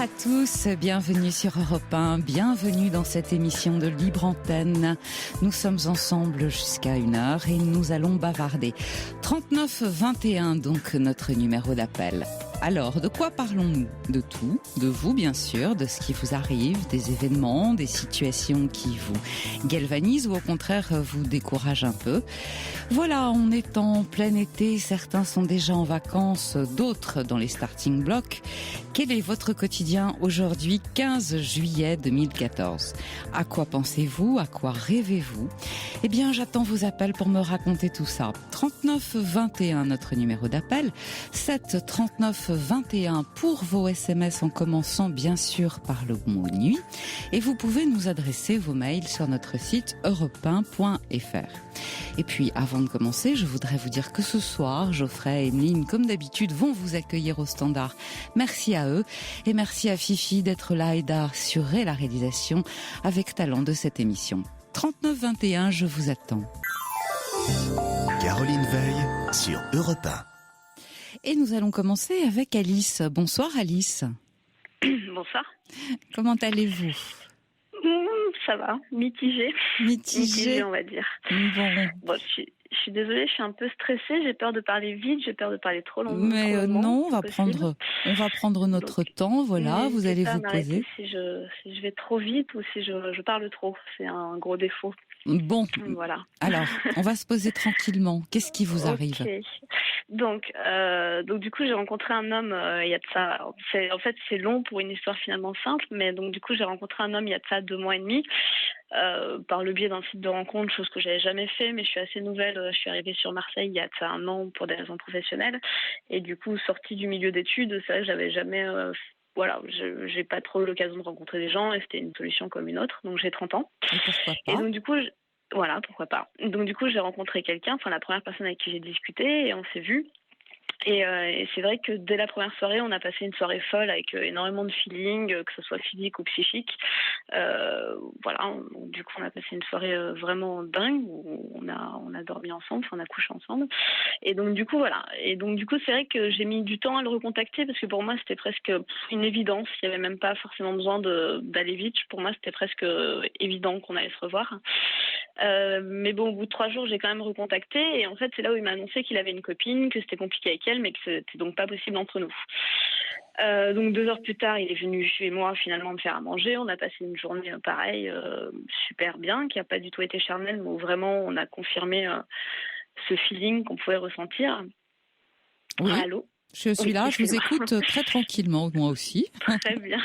à tous, bienvenue sur Europe 1, bienvenue dans cette émission de Libre Antenne. Nous sommes ensemble jusqu'à 1h et nous allons bavarder. 39 21 donc notre numéro d'appel. Alors, de quoi parlons-nous ? De tout, de vous bien sûr, de ce qui vous arrive, des événements, des situations qui vous galvanisent ou au contraire vous découragent un peu. Voilà, on est en plein été, certains sont déjà en vacances, d'autres dans les starting blocks. Quel est votre quotidien aujourd'hui, 15 juillet 2014 ? À quoi pensez-vous ? À quoi rêvez-vous ? Eh bien, j'attends vos appels pour me raconter tout ça. 39 21 notre numéro d'appel, 7 39 21 pour vos SMS en commençant bien sûr par le mot nuit. Et vous pouvez nous adresser vos mails sur notre site europe1.fr. Et puis, avant de commencer, je voudrais vous dire que ce soir, Geoffrey et Emeline, comme d'habitude, vont vous accueillir au standard. Merci à eux et merci à Fifi d'être là et d'assurer la réalisation avec talent de cette émission. 39 21, je vous attends. Caroline Veil sur Europe 1. Et nous allons commencer avec Alice. Bonsoir Alice. Bonsoir. Comment allez-vous ? Ça va, mitigé. Mitigé, on va dire. Bon, je suis désolée, je suis un peu stressée, j'ai peur de parler vite, j'ai peur de parler trop longtemps. Mais non, on va prendre notre temps, voilà, vous allez vous poser. Si je vais trop vite ou si je parle trop, c'est un gros défaut. Bon, voilà. Alors, on va se poser tranquillement. Qu'est-ce qui vous arrive ? Donc du coup j'ai rencontré un homme il y a de ça. C'est long pour une histoire finalement simple, mais donc du coup j'ai rencontré un homme il y a de ça 2 mois et demi par le biais d'un site de rencontre, chose que j'avais jamais fait, mais je suis assez nouvelle. Je suis arrivée sur Marseille il y a de ça 1 an pour des raisons professionnelles et du coup sortie du milieu d'études, c'est vrai que j'avais jamais j'ai pas trop l'occasion de rencontrer des gens et c'était une solution comme une autre. Donc j'ai 30 ans. Et pourquoi pas ? Et donc du coup voilà, pourquoi pas. Donc du coup, j'ai rencontré quelqu'un, la première personne avec qui j'ai discuté, et on s'est vu. Et c'est vrai que dès la première soirée, on a passé une soirée folle avec énormément de feeling, que ce soit physique ou psychique. Donc, du coup, on a passé une soirée vraiment dingue où on a dormi ensemble, on a couché ensemble. Et donc du coup, voilà. Et donc du coup, c'est vrai que j'ai mis du temps à le recontacter parce que pour moi, c'était presque une évidence. Il n'y avait même pas forcément besoin d'aller vite. Pour moi, c'était presque évident qu'on allait se revoir. Mais bon, au bout de 3 jours, j'ai quand même recontacté et en fait, c'est là où il m'a annoncé qu'il avait une copine, que c'était compliqué avec elle, mais que c'était donc pas possible entre nous. Donc 2 heures plus tard, il est venu chez moi finalement me faire à manger. On a passé une journée pareille, super bien, qui a pas du tout été charnelle, mais où vraiment on a confirmé ce feeling qu'on pouvait ressentir. Oui. Allô ? Je suis là, je vous écoute très tranquillement, moi aussi. Très bien.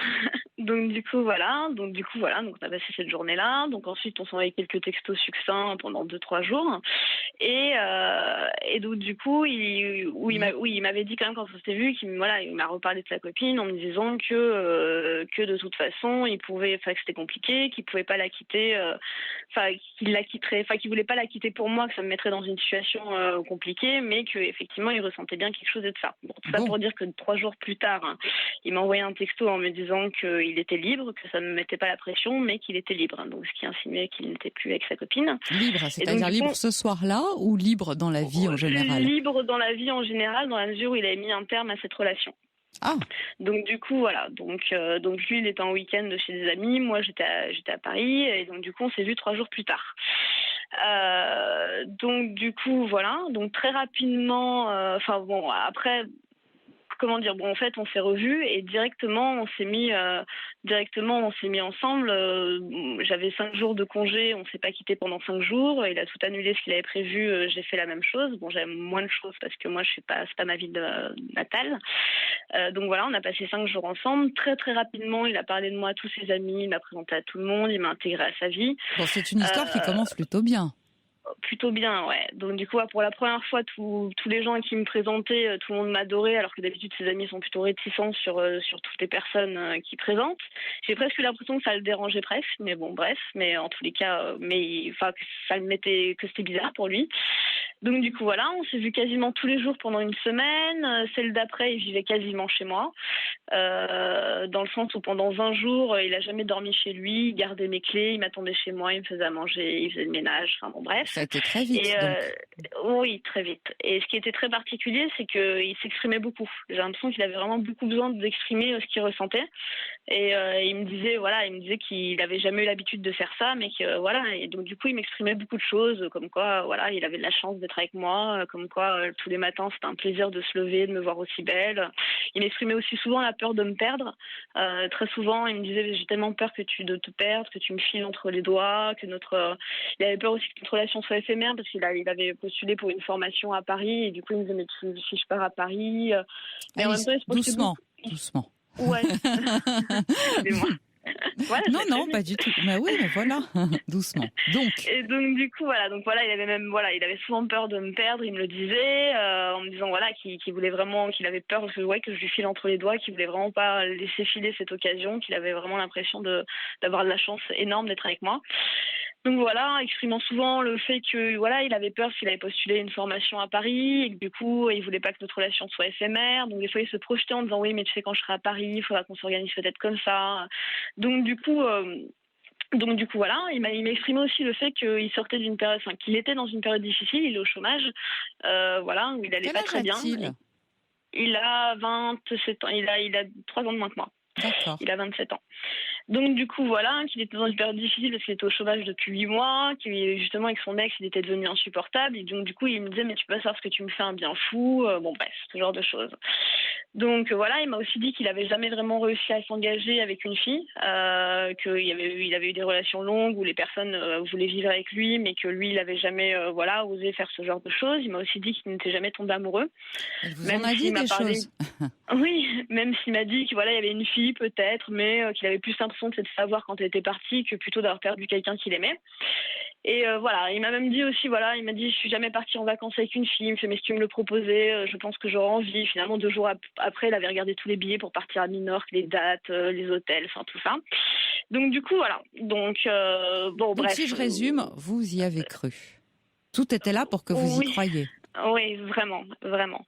Donc du coup voilà, donc on a passé cette journée-là. Donc ensuite on s'envoyait quelques textos succincts pendant 2-3 jours. Et donc du coup il m'avait dit quand même quand on s'était vu il m'a reparlé de sa copine en me disant que de toute façon que c'était compliqué, qu'il pouvait pas la quitter, qu'il la quitterait, qu'il voulait pas la quitter pour moi, que ça me mettrait dans une situation compliquée, mais que effectivement il ressentait bien quelque chose de ça. Bon, tout ça pour dire que 3 jours plus tard, il m'a envoyé un texto en me disant qu'il était libre, que ça ne me mettait pas la pression, mais qu'il était libre. Donc ce qui insinuait qu'il n'était plus avec sa copine. Libre, c'est-à-dire libre ce soir-là ou libre dans la vie en général ? Libre dans la vie en général, dans la mesure où il avait mis un terme à cette relation. Ah. Donc du coup voilà, donc lui il était en week-end chez des amis, moi j'étais à Paris et donc du coup on s'est vu 3 jours plus tard. Donc du coup voilà, donc très rapidement, après. Comment dire, en fait on s'est revus et directement on s'est mis ensemble. J'avais 5 jours de congé, on s'est pas quitté pendant 5 jours. Il a tout annulé ce qu'il avait prévu. J'ai fait la même chose. Bon, j'avais moins de choses parce que moi c'est pas ma ville natale. Donc voilà, on a passé 5 jours ensemble. Très très rapidement, il a parlé de moi à tous ses amis, il m'a présenté à tout le monde, il m'a intégré à sa vie. Bon, c'est une histoire qui commence plutôt bien. Plutôt bien, ouais. Donc du coup, pour la première fois, tous les gens qui me présentaient, tout le monde m'adorait, alors que d'habitude ses amis sont plutôt réticents sur toutes les personnes qui présentent. J'ai presque eu l'impression que ça le dérangeait presque, mais bon, bref. Mais en tous les cas, ça me mettait que c'était bizarre pour lui. Donc du coup voilà, on s'est vu quasiment tous les jours pendant une semaine. Celle d'après, il vivait quasiment chez moi, dans le sens où pendant 20 jours, il a jamais dormi chez lui, il gardait mes clés, il m'attendait chez moi, il me faisait à manger, il faisait le ménage, enfin bon bref. Ça a été très vite, Et donc. oui, très vite. Et ce qui était très particulier, c'est qu'il s'exprimait beaucoup. J'ai l'impression qu'il avait vraiment beaucoup besoin d'exprimer ce qu'il ressentait. Et il me disait qu'il n'avait jamais eu l'habitude de faire ça, mais que voilà. Et donc du coup, il m'exprimait beaucoup de choses, comme quoi voilà, il avait de la chance d'être avec moi, comme quoi tous les matins c'était un plaisir de se lever, de me voir aussi belle. Il m'exprimait aussi souvent la peur de me perdre. Très souvent, il me disait j'ai tellement peur de te perdre, que tu me files entre les doigts, que il avait peur aussi que notre relation soit éphémère parce il avait postulé pour une formation à Paris et du coup il me disait mais si je pars à Paris, mais en Allez, même temps il se projetait doucement, beaucoup. doucement. Ouais. Excusez-moi. Voilà, Non, c'est très non, vite. pas du tout. Mais oui, mais voilà, doucement. Donc, Et donc du coup voilà, il avait souvent peur de me perdre, il me le disait, en me disant voilà qu'il voulait vraiment, qu'il avait peur que je lui file entre les doigts, qu'il voulait vraiment pas laisser filer cette occasion, qu'il avait vraiment l'impression d'avoir de la chance énorme d'être avec moi. Donc voilà, exprimant souvent le fait que voilà, il avait peur s'il avait postulé une formation à Paris et que du coup, il voulait pas que notre relation soit éphémère. Donc des fois, il se projetait en disant oui, mais tu sais quand je serai à Paris, il faudra qu'on s'organise peut-être comme ça. Donc du coup, voilà, il m'a exprimé aussi le fait qu'il sortait d'une période, enfin qu'il était dans une période difficile, il est au chômage, voilà, où il allait quel pas âge très bien. a-t-il? Il a 27 ans, il a 3 ans de moins que moi. D'accord. Il a 27 ans. Donc du coup voilà, qu'il était dans une période difficile parce qu'il était au chômage depuis 8 mois, qu'il justement avec son ex il était devenu insupportable et donc du coup il me disait mais tu peux pas savoir ce que tu me fais un bien fou, bon bref, ce genre de choses. Donc voilà, il m'a aussi dit qu'il avait jamais vraiment réussi à s'engager avec une fille, il avait eu des relations longues où les personnes voulaient vivre avec lui mais que lui il avait jamais voilà osé faire ce genre de choses. Il m'a aussi dit qu'il n'était jamais tombé amoureux, Elle vous en même a dit s'il m'a des parlé. choses? Oui, même s'il m'a dit qu'il voilà, il y avait une fille peut-être, mais qu'il avait plus l'impression de savoir quand elle était partie que plutôt d'avoir perdu quelqu'un qu'il aimait. Et voilà, il m'a même dit aussi, voilà, il m'a dit je suis jamais partie en vacances avec une fille, il me fait mais si tu me le proposais, je pense que j'aurais envie. Finalement, 2 jours après, il avait regardé tous les billets pour partir à Minorque, les dates, les hôtels, enfin tout ça. Donc du coup, voilà. Donc bon, Donc, bref. si je résume, vous y avez cru. Tout était là pour que vous y Oui, croyiez. oui, vraiment, vraiment.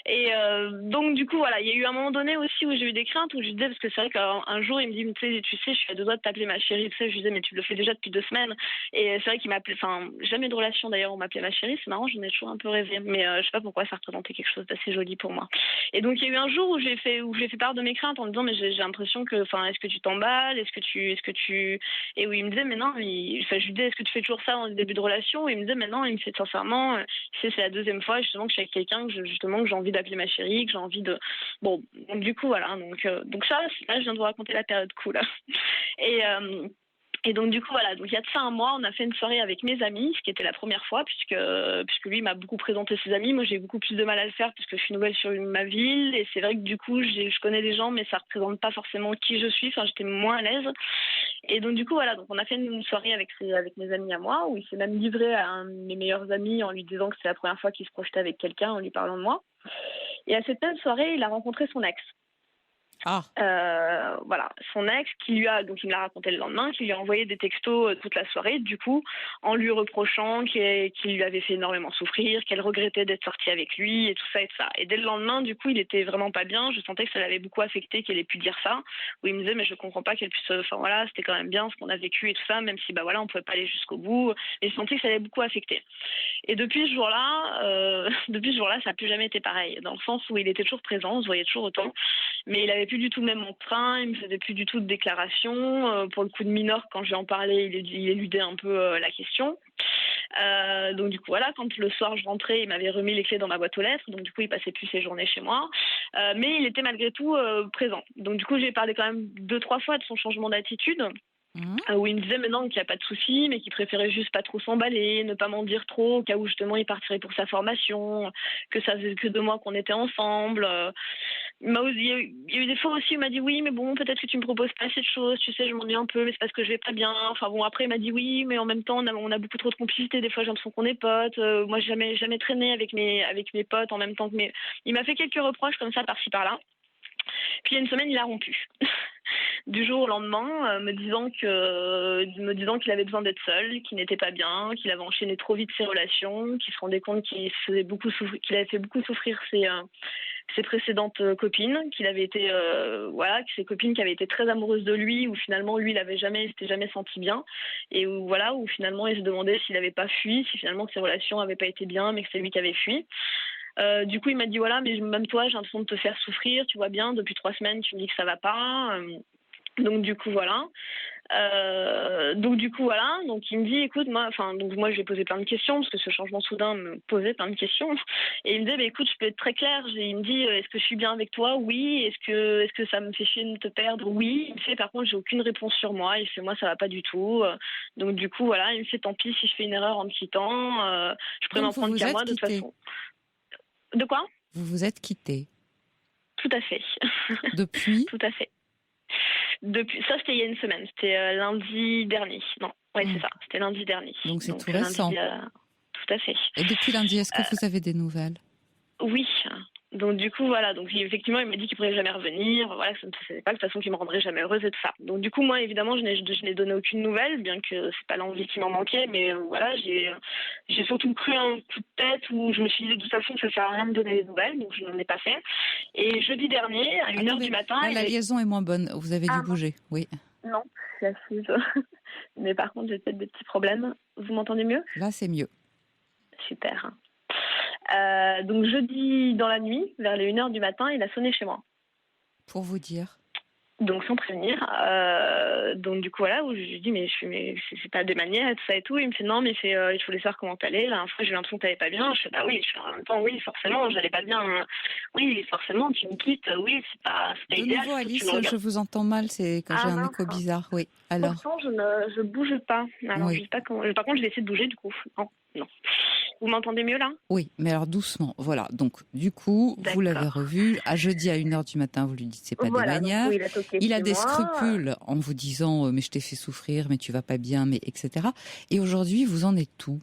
Et donc du coup voilà, il y a eu un moment donné aussi où j'ai eu des craintes où je disais parce que c'est vrai qu'un jour il me dit tu sais je suis à 2 doigts de t'appeler ma chérie, tu sais je lui disais mais tu le fais déjà depuis 2 semaines et c'est vrai qu'il m'appelait, enfin jamais de relation d'ailleurs on m'appelait ma chérie, c'est marrant, j'en ai toujours un peu rêvé mais je sais pas pourquoi ça représentait quelque chose d'assez joli pour moi. Et donc il y a eu un jour où j'ai fait part de mes craintes en me disant mais j'ai l'impression que enfin est-ce que tu t'emballes, est-ce que tu et où il me disait mais non, enfin je lui disais est-ce que tu fais toujours ça en début de relation et il me disait mais non, il me fait sincèrement c'est la deuxième fois justement que je suis avec quelqu'un que j'ai envie d'appeler ma chérie, que j'ai envie de bon donc du coup voilà donc ça là je viens de vous raconter la période cool et et donc du coup voilà, donc il y a de ça un mois, on a fait une soirée avec mes amis, ce qui était la première fois puisque lui m'a beaucoup présenté ses amis. Moi j'ai beaucoup plus de mal à le faire puisque je suis nouvelle sur ma ville et c'est vrai que du coup je connais des gens mais ça représente pas forcément qui je suis. Enfin j'étais moins à l'aise et donc du coup voilà, donc on a fait une soirée avec mes amis à moi où il s'est même livré à un de mes meilleurs amis en lui disant que c'est la première fois qu'il se projetait avec quelqu'un en lui parlant de moi. Et à cette même soirée il a rencontré son ex. Ah, Voilà, son ex donc il me l'a raconté le lendemain, qui lui a envoyé des textos toute la soirée, du coup, en lui reprochant qu'il lui avait fait énormément souffrir, qu'elle regrettait d'être sortie avec lui et tout ça et tout ça. Et dès le lendemain, du coup, il était vraiment pas bien. Je sentais que ça l'avait beaucoup affecté qu'elle ait pu dire ça. Où il me disait mais je comprends pas qu'elle puisse. Enfin voilà, c'était quand même bien ce qu'on a vécu et tout ça, même si bah voilà, on pouvait pas aller jusqu'au bout. Et je sentais que ça l'avait beaucoup affecté. Et depuis ce jour-là, ça n'a plus jamais été pareil. Dans le sens où il était toujours présent, on se voyait toujours autant. Mais il avait plus du tout le même emprunt, il me faisait plus du tout de déclarations. Pour le coup de Minorque, quand je lui en parlais, il éludait un peu la question. Donc du coup voilà, quand le soir je rentrais, il m'avait remis les clés dans ma boîte aux lettres, donc du coup il passait plus ses journées chez moi, mais il était malgré tout présent. Donc du coup j'ai parlé quand même 2-3 fois de son changement d'attitude. Où il me disait maintenant qu'il n'y a pas de souci, mais qu'il préférait juste pas trop s'emballer, ne pas m'en dire trop, au cas où justement il partirait pour sa formation, que ça faisait que 2 mois qu'on était ensemble. Il y a eu des fois aussi où il m'a dit oui, mais bon, peut-être que tu me proposes pas assez de choses, tu sais, je m'ennuie un peu, mais c'est parce que je vais pas bien. Enfin bon, après il m'a dit oui, mais en même temps on a beaucoup trop de complicité, des fois j'ai l'impression qu'on est potes. Moi j'ai jamais traîné avec mes potes en même temps que mes. Il m'a fait quelques reproches comme ça par-ci par-là. Puis il y a une semaine, il a rompu. Du jour au lendemain, me disant qu'il avait besoin d'être seul, qu'il n'était pas bien, qu'il avait enchaîné trop vite ses relations, qu'il se rendait compte qu'il qu'il avait fait beaucoup souffrir ses précédentes copines, qu'il avait été que ses copines qui avaient été très amoureuses de lui, où finalement lui il s'était jamais senti bien, et où finalement il se demandait s'il n'avait pas fui, si finalement ses relations n'avaient pas été bien, mais que c'est lui qui avait fui. Du coup il m'a dit mais même toi j'ai l'impression de te faire souffrir, tu vois bien, depuis 3 semaines tu me dis que ça va pas. Donc du coup voilà. Donc il me dit écoute moi je lui ai posé plein de questions parce que ce changement soudain me posait plein de questions et il me dit écoute je peux être très clair, il me dit est-ce que je suis bien avec toi? Oui. Est-ce que ça me fait chier de te perdre? Oui. Il me fait par contre j'ai aucune réponse sur moi, il fait moi ça va pas du tout. Donc du coup voilà, il me fait tant pis si je fais une erreur en me quittant, je pourrais m'en prendre qu'à moi de toute façon. De quoi? Vous vous êtes quittés? Tout à fait. Depuis? Tout à fait. Depuis ça, c'était il y a une semaine. C'était lundi dernier. Non, c'est ça. C'était lundi dernier. Donc c'est tout récent. Tout à fait. Et depuis lundi, est-ce que vous avez des nouvelles? Oui. Donc du coup voilà. Donc effectivement, il m'a dit qu'il pourrait jamais revenir. Voilà, ça ne faisait pas de toute façon qu'il me rendrait jamais heureuse et tout ça. Donc du coup moi évidemment je n'ai donné aucune nouvelle, bien que c'est pas l'envie qui m'en manquait, mais voilà j'ai surtout cru un coup de tête où je me suis dit de toute façon ça sert à rien de donner des nouvelles, donc je n'en ai pas fait. Et jeudi dernier à 1h du matin. Là, la liaison est moins bonne. Vous avez dû bouger. Oui. Non, je suis assise. Mais par contre j'ai peut-être des petits problèmes. Vous m'entendez mieux? Là c'est mieux. Super. Donc jeudi dans la nuit, vers les 1h du matin, il a sonné chez moi. Pour vous dire? Donc sans prévenir. Donc du coup voilà, où je lui dis mais c'est pas des manières tout ça et tout. Il me fait non mais je voulais savoir comment t'allais. La dernière fois j'ai eu l'impression que t'allais pas bien. Je fais oui. En même temps oui forcément j'allais pas bien. Oui forcément tu me quittes. Oui c'est pas de idéal. De nouveau Alice, je vous entends mal. C'est quand j'ai un écho bizarre. Oui. Alors. Pourtant je bouge pas. Alors je sais pas comment. Par contre je vais essayer de bouger du coup. Non. Vous m'entendez mieux là? Oui, mais alors doucement. Voilà. Donc, du coup, vous l'avez revu. À jeudi à 1h du matin, vous lui dites c'est pas des manières. Il a des scrupules en vous disant mais je t'ai fait souffrir, mais tu vas pas bien, mais etc. Et aujourd'hui, vous en êtes où?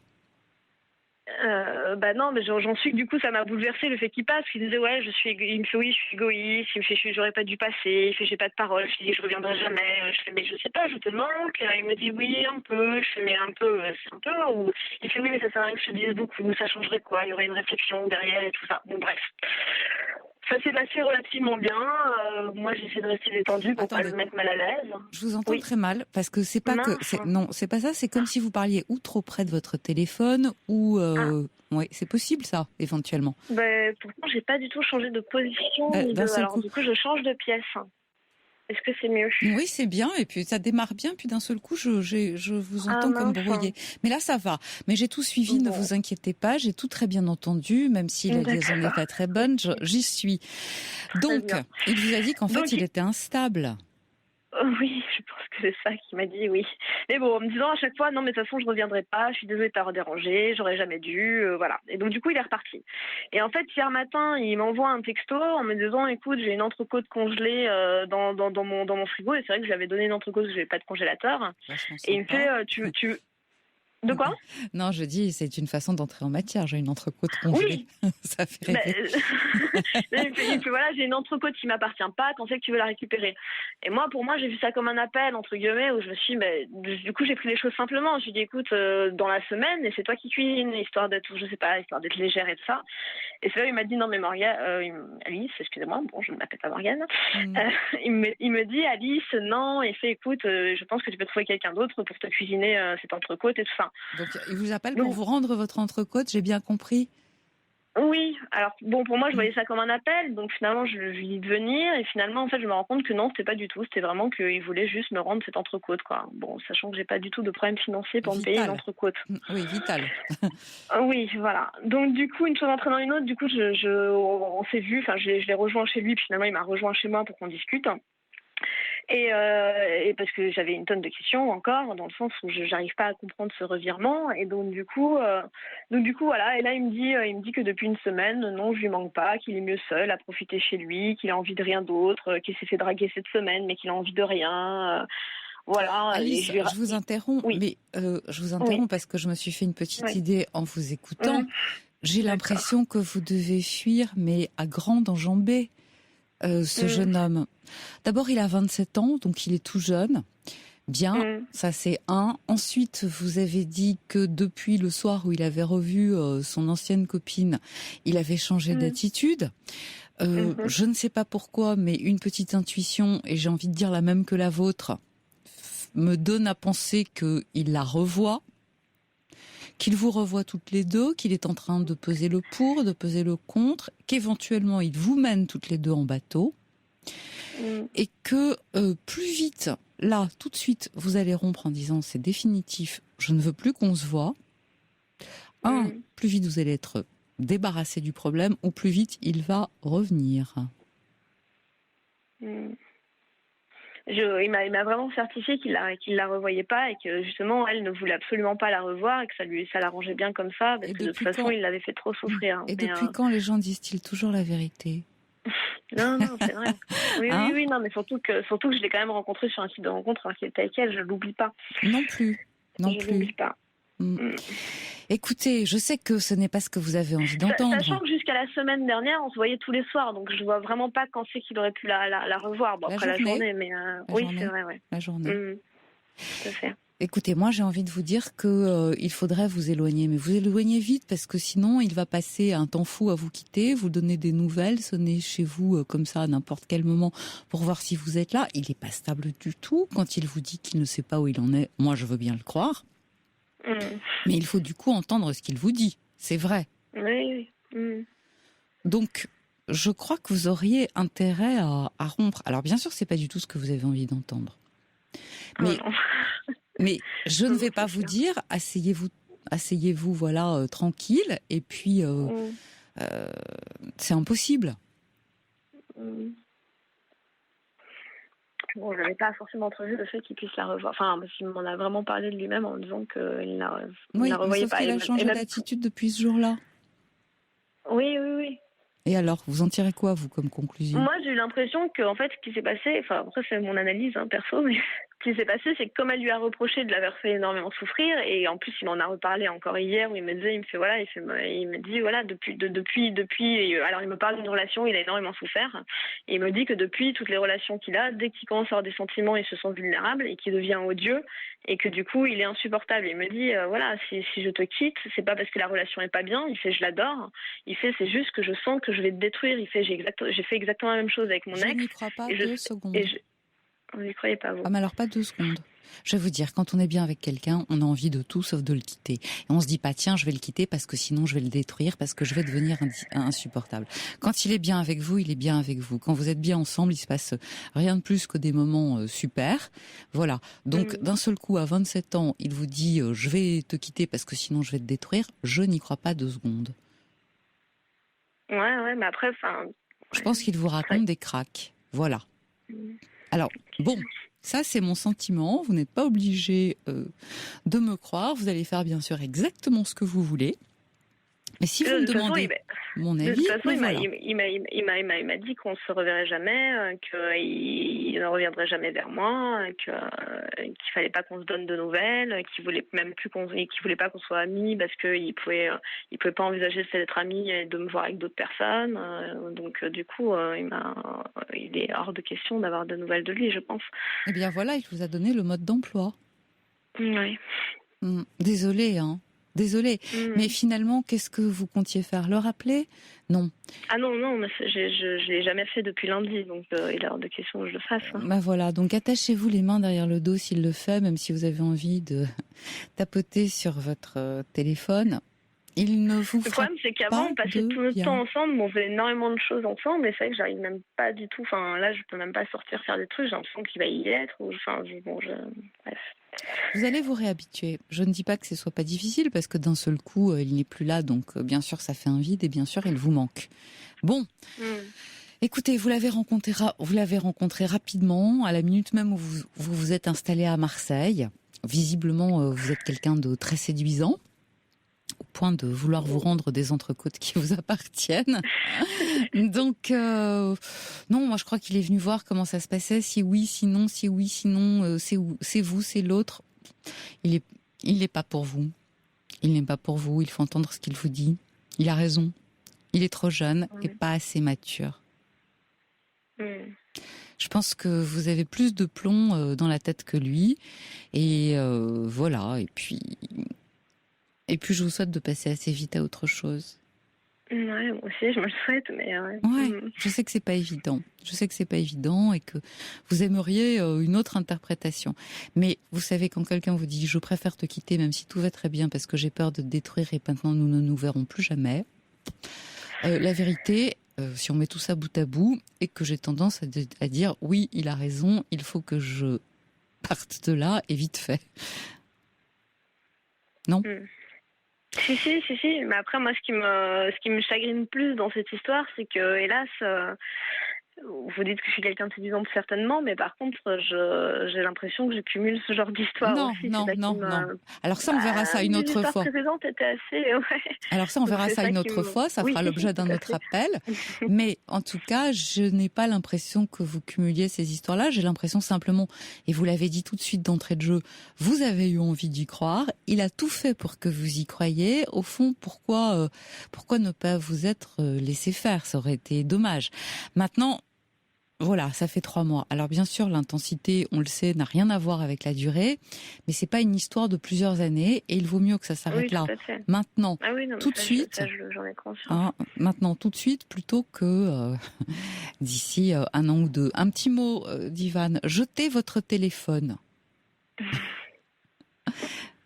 Non, mais j'en suis du coup ça m'a bouleversé le fait qu'il passe. Il disait il me fait oui je suis égoïste. Il me fait j'aurais pas dû passer. Il fait j'ai pas de parole. Je lui dis je reviendrai jamais. Je fais mais je sais pas, je te manque. Il me dit oui un peu. Je fais mais un peu c'est un peu. Ou il fait oui mais ça sert à rien que je te dise beaucoup. Ça changerait quoi? Il y aurait une réflexion derrière et tout ça. Bon bref. Ça s'est passé relativement bien. Moi, j'essaie de rester détendue pour pas le mettre mal à l'aise. Je vous entends très mal parce que c'est pas non, c'est pas ça. C'est comme si vous parliez ou trop près de votre téléphone ou oui, c'est possible ça, éventuellement. Pourtant, j'ai pas du tout changé de position. Du coup, je change de pièce. Est-ce que c'est mieux? Oui, c'est bien. Et puis, ça démarre bien. Puis, d'un seul coup, je vous entends comme brouillé. Mais là, ça va. Mais j'ai tout suivi. Ne vous inquiétez pas. J'ai tout très bien entendu, même si la liaison n'est pas très bonne. J'y suis. Donc, il vous a dit qu'en fait, il était instable. Oui, je pense que c'est ça qu'il m'a dit, oui. Mais bon, en me disant à chaque fois, non, mais de toute façon, je ne reviendrai pas, je suis désolée de t'avoir dérangé, j'aurais jamais dû, voilà. Et donc, du coup, il est reparti. Et en fait, hier matin, il m'envoie un texto en me disant, écoute, j'ai une entrecôte congelée dans mon frigo, et c'est vrai que je lui avais donné une entrecôte parce que je n'avais pas de congélateur. Et il me fait, tu De quoi? Non, je dis, c'est une façon d'entrer en matière. J'ai une entrecôte congelée. Oui. Ça fait rêver. Il fait, voilà, j'ai une entrecôte qui m'appartient pas. Quand c'est que tu veux la récupérer? Et moi, pour moi, j'ai vu ça comme un appel, entre guillemets, où je me suis dit, du coup, j'ai pris les choses simplement. Je me suis dit, écoute, dans la semaine, et c'est toi qui cuisines, histoire d'être légère et tout ça. Et c'est là où il m'a dit, non, mais Morgane, Alice, excusez-moi, bon, je ne m'appelle pas Morgane. Il me dit, Alice, non, il fait, écoute, je pense que tu peux trouver quelqu'un d'autre pour te cuisiner cette entrecôte et tout ça. Donc, il vous appelle pour vous rendre votre entrecôte, j'ai bien compris? Oui, alors bon, pour moi, je voyais ça comme un appel, donc finalement, je lui dis de venir, et finalement, en fait, je me rends compte que non, c'était pas du tout, c'était vraiment qu'il voulait juste me rendre cette entrecôte, quoi. Bon, sachant que j'ai pas du tout de problème financier pour me payer une entrecôte. Oui, vital. Oui, voilà. Donc, du coup, une chose entraînant une autre, du coup, on s'est vu, enfin, je l'ai rejoint chez lui, puis finalement, il m'a rejoint chez moi pour qu'on discute. Et parce que j'avais une tonne de questions encore, dans le sens où je n'arrive pas à comprendre ce revirement. Et donc du coup, voilà. Et là, il me dit que depuis une semaine, non, je lui manque pas, qu'il est mieux seul, à profiter chez lui, qu'il a envie de rien d'autre, qu'il s'est fait draguer cette semaine, mais qu'il a envie de rien. Voilà. Alice, je vous interromps, mais je vous interromps parce que je me suis fait une petite idée en vous écoutant. J'ai l'impression que vous devez fuir, mais à grande enjambée. ce jeune homme. D'abord, il a 27 ans, donc il est tout jeune. Bien, ça c'est un. Ensuite, vous avez dit que depuis le soir où il avait revu son ancienne copine, il avait changé d'attitude. Je ne sais pas pourquoi, mais une petite intuition, et j'ai envie de dire la même que la vôtre, me donne à penser qu'il la revoit, qu'il vous revoit toutes les deux, qu'il est en train de peser le pour, de peser le contre, qu'éventuellement il vous mène toutes les deux en bateau, et que plus vite, là, tout de suite, vous allez rompre en disant c'est définitif, je ne veux plus qu'on se voit. Plus vite vous allez être débarrassé du problème, ou plus vite il va revenir. Il m'a vraiment certifié qu'il la revoyait pas et que justement elle ne voulait absolument pas la revoir et que ça l'arrangeait bien comme ça parce que de toute façon il l'avait fait trop souffrir. Et depuis quand les gens disent-ils toujours la vérité? Non, c'est vrai. Oui, non, mais surtout que je l'ai quand même rencontré sur un site de rencontre alors qu'il était avec elle, je l'oublie pas. Non plus. Je l'oublie pas. Écoutez, je sais que ce n'est pas ce que vous avez envie d'entendre. Sachant que jusqu'à la semaine dernière, on se voyait tous les soirs, donc je vois vraiment pas quand c'est qu'il aurait pu la revoir. Bon, après la journée, mais oui, c'est vrai, ouais. La journée. Tout à fait. Écoutez, moi j'ai envie de vous dire que il faudrait vous éloigner, mais vous éloignez vite parce que sinon il va passer un temps fou à vous quitter, vous donner des nouvelles, sonner chez vous comme ça à n'importe quel moment pour voir si vous êtes là. Il n'est pas stable du tout quand il vous dit qu'il ne sait pas où il en est. Moi je veux bien le croire, mais il faut du coup entendre ce qu'il vous dit. C'est vrai. Oui. Donc je crois que vous auriez intérêt à rompre. Alors bien sûr c'est pas du tout ce que vous avez envie d'entendre, mais mais je ne vais pas vous dire, asseyez-vous, voilà, tranquille, et puis c'est impossible. Bon, je n'avais pas forcément prévu le fait qu'il puisse la revoir. Enfin, parce qu'il m'en a vraiment parlé de lui-même en disant qu'il ne la revoyait pas. Oui, mais sauf qu'il a changé d'attitude depuis ce jour-là. Oui. Et alors, vous en tirez quoi, vous, comme conclusion? Moi, j'ai eu l'impression que, en fait, ce qui s'est passé, enfin, après, c'est mon analyse, perso, mais ce qui s'est passé, c'est que comme elle lui a reproché de l'avoir fait énormément souffrir, et en plus, il m'en a reparlé encore hier, où il me dit, voilà, depuis, alors il me parle d'une relation où il a énormément souffert, et il me dit que depuis toutes les relations qu'il a, dès qu'il commence à avoir des sentiments, il se sent vulnérable, et qu'il devient odieux, et que du coup, il est insupportable. Il me dit, voilà, si je te quitte, c'est pas parce que la relation est pas bien, il fait, je l'adore, il fait, c'est juste que je sens que je vais te détruire, il fait, j'ai fait exactement la même chose avec mon ex. Je n'y crois pas 2 secondes. Vous n'y croyez pas, vous? Ah, mais alors pas 2 secondes. Je vais vous dire, quand on est bien avec quelqu'un, on a envie de tout sauf de le quitter. Et on se dit pas, tiens, je vais le quitter parce que sinon je vais le détruire, parce que je vais devenir insupportable. Quand il est bien avec vous, il est bien avec vous. Quand vous êtes bien ensemble, il se passe rien de plus que des moments super. Voilà. Donc, d'un seul coup, à 27 ans, il vous dit, je vais te quitter parce que sinon je vais te détruire. Je n'y crois pas 2 secondes. Ouais, mais après, enfin... Je pense qu'il vous raconte des cracks. Voilà. Alors, bon, ça c'est mon sentiment, vous n'êtes pas obligé de me croire, vous allez faire bien sûr exactement ce que vous voulez. Mais si vous me demandez mon avis, de toute façon, il m'a dit qu'on se reverrait jamais, qu'il ne reviendrait jamais vers moi, qu'il fallait pas qu'on se donne de nouvelles, qu'il voulait pas qu'on soit amis parce qu'il pouvait pas envisager d'être ami et de me voir avec d'autres personnes. Donc du coup, il est hors de question d'avoir de nouvelles de lui, je pense. Eh bien voilà, il vous a donné le mode d'emploi. Oui. Désolée, Désolée, mais finalement, qu'est-ce que vous comptiez faire? Le rappeler? Non. Ah non, mais je l'ai jamais fait depuis lundi, donc il est hors de question que je le fasse. Bah voilà, donc attachez-vous les mains derrière le dos s'il le fait, même si vous avez envie de tapoter sur votre téléphone. Il ne vous Le problème, c'est qu'avant, on passait tout notre temps ensemble, on faisait énormément de choses ensemble, et c'est vrai que j'arrive même pas du tout. Enfin, là, je peux même pas sortir faire des trucs, j'ai l'impression qu'il va y être, bref. Vous allez vous réhabituer. Je ne dis pas que ce soit pas difficile parce que d'un seul coup, il n'est plus là. Donc, bien sûr, ça fait un vide et bien sûr, il vous manque. Bon. Écoutez, vous l'avez rencontré rapidement, à la minute même où vous vous êtes installé à Marseille. Visiblement, vous êtes quelqu'un de très séduisant, au point de vouloir vous rendre des entrecôtes qui vous appartiennent. Donc, non, moi je crois qu'il est venu voir comment ça se passait. Si oui, sinon, c'est vous, c'est l'autre. Il n'est pas pour vous. Il n'est pas pour vous. Il faut entendre ce qu'il vous dit. Il a raison. Il est trop jeune et pas assez mature. Mm. Je pense que vous avez plus de plomb dans la tête que lui. Et voilà. Et puis, je vous souhaite de passer assez vite à autre chose. Ouais, moi aussi, je me le souhaite, mais ouais. Ouais, Mm. je sais que c'est pas évident. Je sais que c'est pas évident et que vous aimeriez une autre interprétation. Mais vous savez, quand quelqu'un vous dit « je préfère te quitter même si tout va très bien parce que j'ai peur de te détruire et maintenant nous ne nous verrons plus jamais », la vérité, si on met tout ça bout à bout, et que j'ai tendance à dire « oui, il a raison, il faut que je parte de là et vite fait ». Non ? Mm. Si. Mais après, moi, ce qui me chagrine plus dans cette histoire, c'est que, hélas, vous dites que je suis quelqu'un de séduisant certainement, mais par contre, j'ai l'impression que je cumule ce genre d'histoire Non, aussi. C'est non, ça qui non, non. me... Alors ça, on verra ça une mes autre histoires fois. précédentes étaient assez... Ouais. Alors ça, on Donc, verra c'est ça ça une qui autre me... fois. Ça Oui, fera l'objet tout d'un à autre fait. appel. Mais en tout cas, je n'ai pas l'impression que vous cumuliez ces histoires-là. J'ai l'impression simplement, et vous l'avez dit tout de suite d'entrée de jeu, vous avez eu envie d'y croire. Il a tout fait pour que vous y croyiez. Au fond, pourquoi ne pas vous être laissé faire ? Ça aurait été dommage. Maintenant, voilà, ça fait 3 mois. Alors bien sûr, l'intensité, on le sait, n'a rien à voir avec la durée, mais c'est pas une histoire de plusieurs années, et il vaut mieux que ça s'arrête Oui, là, tout à fait. maintenant, Ah oui, non, mais tout de suite, j'en ai conscience. hein, maintenant, tout de suite, plutôt que d'ici 1 an ou 2. Un petit mot, d'Ivan, jetez votre téléphone.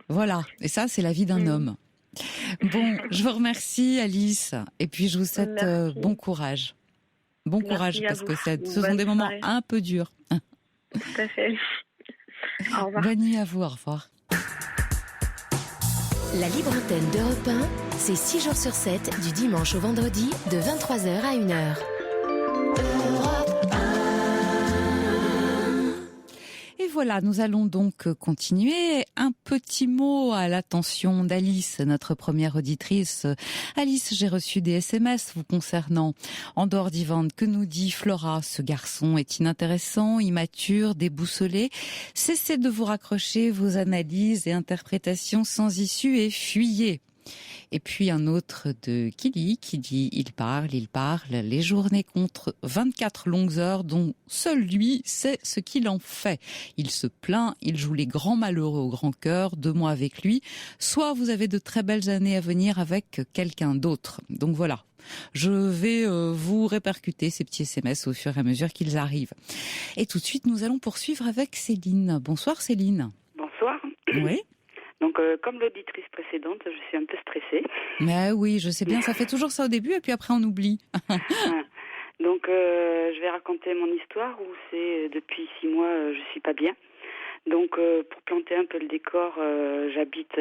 Voilà, et ça, c'est la vie d'un homme. Bon, je vous remercie, Alice, et puis je vous souhaite bon courage. Bon courage, Merci à parce vous. que ce sont Bonne des moments soirée. un peu durs. Tout à fait. Au revoir. Bonne nuit à vous, au revoir. La libre antenne d'Europe 1, c'est 6 jours sur 7, du dimanche au vendredi, de 23h à 1h. Et voilà, nous allons donc continuer. Un petit mot à l'attention d'Alice, notre première auditrice. Alice, j'ai reçu des SMS vous concernant. En dehors d'Yvan, que nous dit Flora ? Ce garçon est inintéressant, immature, déboussolé. Cessez de vous raccrocher vos analyses et interprétations sans issue et fuyez. Et puis un autre de Kili qui dit « il parle, les journées contre 24 longues heures dont seul lui sait ce qu'il en fait. Il se plaint, il joue les grands malheureux au grand cœur, 2 mois avec lui. Soit vous avez de très belles années à venir avec quelqu'un d'autre. » Donc voilà. Je vais vous répercuter ces petits SMS au fur et à mesure qu'ils arrivent. Et tout de suite, nous allons poursuivre avec Céline. Bonsoir Céline. Bonsoir. Oui. Donc, comme l'auditrice précédente, je suis un peu stressée. Mais oui, je sais bien, ça fait toujours ça au début et puis après on oublie. Donc, je vais raconter mon histoire où c'est depuis 6 mois, je suis pas bien. Donc, pour planter un peu le décor, j'habite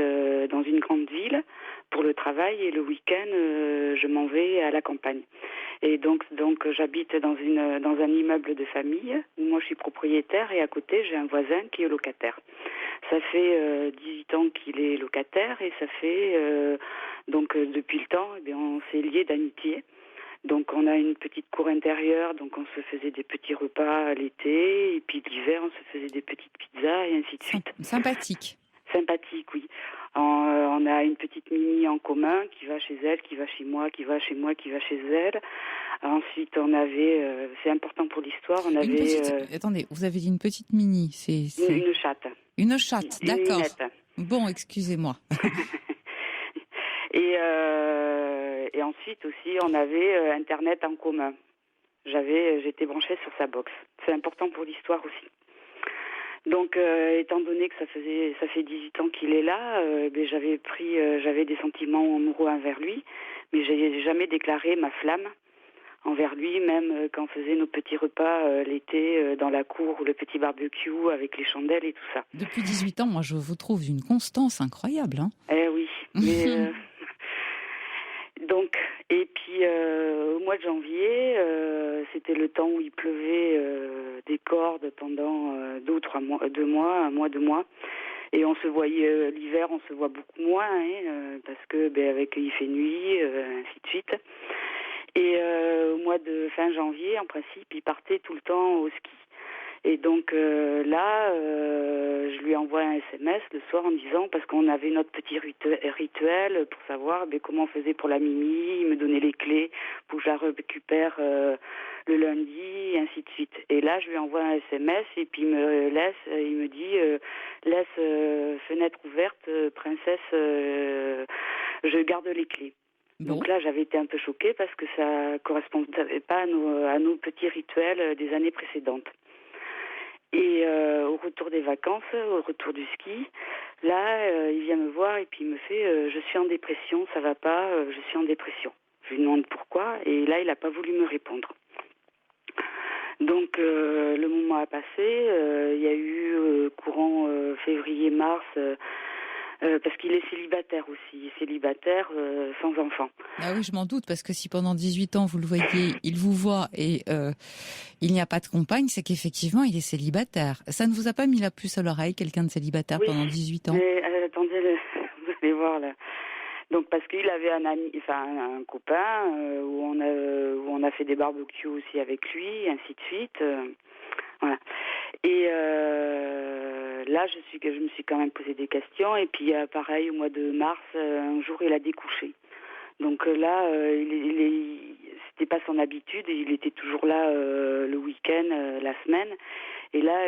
dans une grande ville pour le travail et le week-end, je m'en vais à la campagne. Et donc j'habite dans un immeuble de famille où moi je suis propriétaire et à côté j'ai un voisin qui est locataire. Ça fait 18 ans qu'il est locataire et ça fait depuis le temps, on s'est liés d'amitié. Donc on a une petite cour intérieure, donc on se faisait des petits repas l'été et puis l'hiver on se faisait des petites pizzas et ainsi de suite. Sympathique. Sympathique, oui. On a une petite Mini en commun qui va chez elle, qui va chez moi, qui va chez moi, qui va chez elle. Ensuite, on avait, c'est important pour l'histoire, on avait... Attendez, vous avez dit une petite Mini, c'est... Une chatte. Une chatte, d'accord. Minette. Bon, excusez-moi. Et ensuite aussi, on avait Internet en commun. J'étais branchée sur sa box. C'est important pour l'histoire aussi. Donc, étant donné que ça fait 18 ans qu'il est là, j'avais des sentiments amoureux envers lui, mais j'ai jamais déclaré ma flamme envers lui, même quand on faisait nos petits repas l'été dans la cour ou le petit barbecue avec les chandelles et tout ça. Depuis 18 ans, moi, je vous trouve une constance incroyable. Hein. Eh oui, mais... Donc, et puis au mois de janvier, c'était le temps où il pleuvait des cordes pendant 2 ou 3 mois, 2 mois, 2 mois. Et on se voyait l'hiver, on se voit beaucoup moins, parce que avec il fait nuit, ainsi de suite. Et au mois de fin janvier, en principe, il partait tout le temps au ski. Et donc je lui envoie un SMS le soir en disant, parce qu'on avait notre petit rituel pour savoir comment on faisait pour la Mimi. Il me donnait les clés pour que je la récupère le lundi, et ainsi de suite. Et là, je lui envoie un SMS et puis il me dit laisse fenêtre ouverte, princesse, je garde les clés. Bon. Donc là, j'avais été un peu choquée parce que ça correspondait pas à nos petits rituels des années précédentes. Et au retour des vacances, au retour du ski, là, il vient me voir et puis il me fait je suis en dépression, ça va pas, je suis en dépression. Je lui demande pourquoi et là, il n'a pas voulu me répondre. Donc le moment a passé, il y a eu courant février-mars, parce qu'il est célibataire aussi, célibataire sans enfant. Ah oui, je m'en doute, parce que si pendant 18 ans, vous le voyez, il vous voit et il n'y a pas de compagne, c'est qu'effectivement, il est célibataire. Ça ne vous a pas mis la puce à l'oreille, quelqu'un de célibataire pendant 18 ans? Mais attendez, vous allez voir là. Donc parce qu'il avait un ami, enfin un copain où on a fait des barbecues aussi avec lui, ainsi de suite. Voilà. Et là, je me suis quand même posé des questions. Et puis pareil, au mois de mars, un jour, il a découché. Donc là, c'était pas son habitude. Il était toujours là le week-end, la semaine. Et là,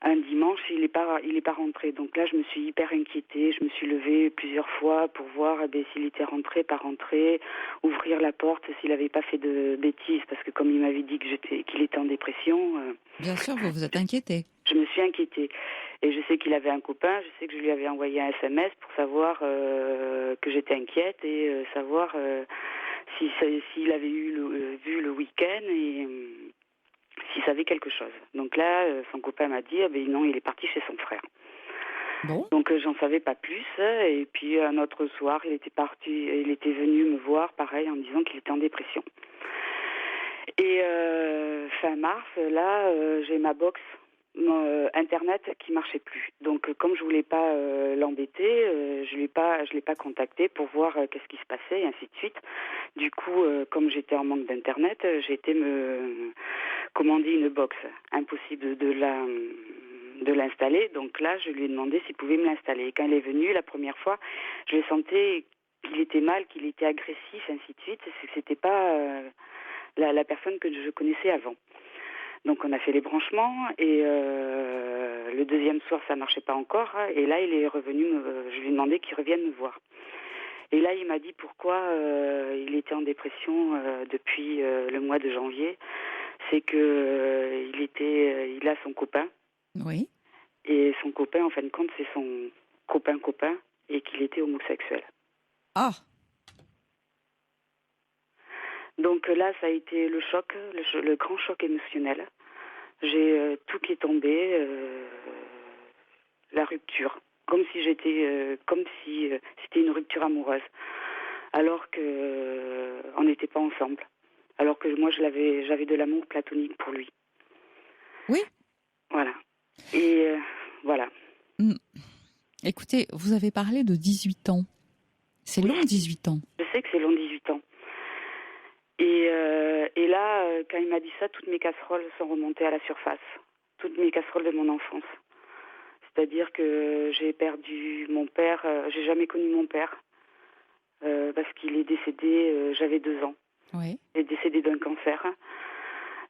un dimanche, il est pas rentré. Donc là, je me suis hyper inquiétée. Je me suis levée plusieurs fois pour voir s'il était rentré, pas rentré, ouvrir la porte s'il n'avait pas fait de bêtises, parce que comme il m'avait dit qu'il était en dépression. Bien sûr, vous vous êtes inquiétée. Je me suis inquiétée. Et je sais qu'il avait un copain. Je sais que je lui avais envoyé un SMS pour savoir que j'étais inquiète et savoir s'il avait vu le week-end et s'il savait quelque chose. Donc là, son copain m'a dit non, il est parti chez son frère. Bon. Donc j'en savais pas plus. Et puis un autre soir, il était venu me voir, pareil, en me disant qu'il était en dépression. Et fin mars, là, j'ai ma box internet qui marchait plus. Donc comme je voulais pas l'embêter, je l'ai pas contacté pour voir qu'est-ce qui se passait et ainsi de suite. Du coup, comme j'étais en manque d'internet, j'ai été me commander une box. Impossible de l'installer. Donc là, je lui ai demandé s'il pouvait me l'installer. Et quand il est venu la première fois, je le sentais qu'il était mal, qu'il était agressif, ainsi de suite. C'était pas la personne que je connaissais avant. Donc on a fait les branchements et le deuxième soir ça marchait pas encore et là il est revenu, je lui ai demandé qu'il revienne me voir. Et là il m'a dit pourquoi il était en dépression depuis le mois de janvier. C'est que il a son copain. Oui. Et son copain en fin de compte c'est son copain et qu'il était homosexuel. Ah. Donc là, ça a été le choc, le grand choc émotionnel. J'ai tout qui est tombé, la rupture, comme si c'était une rupture amoureuse, alors que on n'était pas ensemble, alors que moi j'avais de l'amour platonique pour lui. Oui. Voilà. Et voilà. Écoutez, vous avez parlé de 18 ans. C'est long, 18 ans. Je sais que c'est long, 18 ans. Et là, quand il m'a dit ça, toutes mes casseroles sont remontées à la surface. Toutes mes casseroles de mon enfance. C'est-à-dire que j'ai perdu mon père. J'ai jamais connu mon père. Parce qu'il est décédé, j'avais 2 ans. Oui. Il est décédé d'un cancer.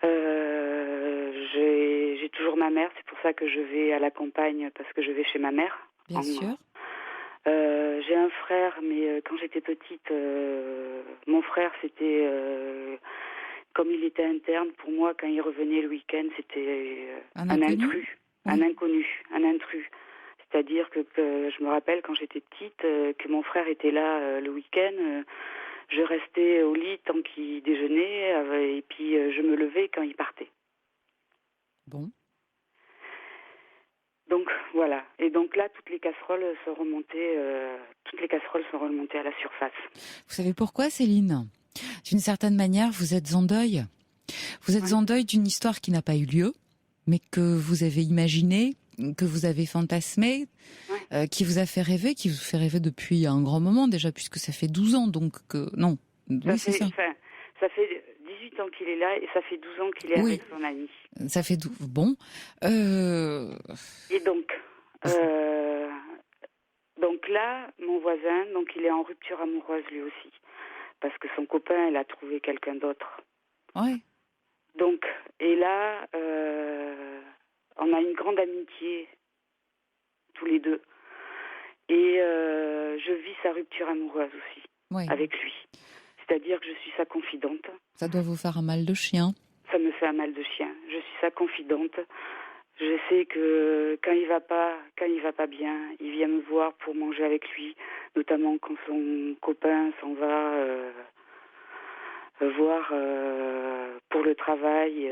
J'ai toujours ma mère. C'est pour ça que je vais à la campagne, parce que je vais chez ma mère. Bien sûr. J'ai un frère, mais quand j'étais petite, mon frère, c'était comme il était interne, pour moi, quand il revenait le week-end, c'était un intrus, oui. un intrus. C'est-à-dire que je me rappelle quand j'étais petite, que mon frère était là le week-end, je restais au lit tant qu'il déjeunait, et puis je me levais quand il partait. Bon. Donc voilà. Et donc là, toutes les casseroles sont remontées à la surface. Vous savez pourquoi, Céline ? D'une certaine manière, vous êtes en deuil. Vous êtes en deuil d'une histoire qui n'a pas eu lieu, mais que vous avez imaginée, que vous avez fantasmée, qui vous fait rêver depuis un grand moment déjà, puisque ça fait 12 ans, donc non. Oui, c'est ça. Ça fait 18 ans qu'il est là et ça fait 12 ans qu'il est avec son ami. Ça fait bon. Et donc, Donc là, mon voisin, donc il est en rupture amoureuse lui aussi. Parce que son copain, il a trouvé quelqu'un d'autre. Ouais. Donc, et là, on a une grande amitié, tous les deux. Et je vis sa rupture amoureuse aussi, Ouais. avec lui. C'est-à-dire que je suis sa confidente. Ça doit vous faire un mal de chien. Ça me fait un mal de chien. Je suis sa confidente. Je sais que quand il va pas bien, il vient me voir pour manger avec lui, notamment quand son copain s'en va voir pour le travail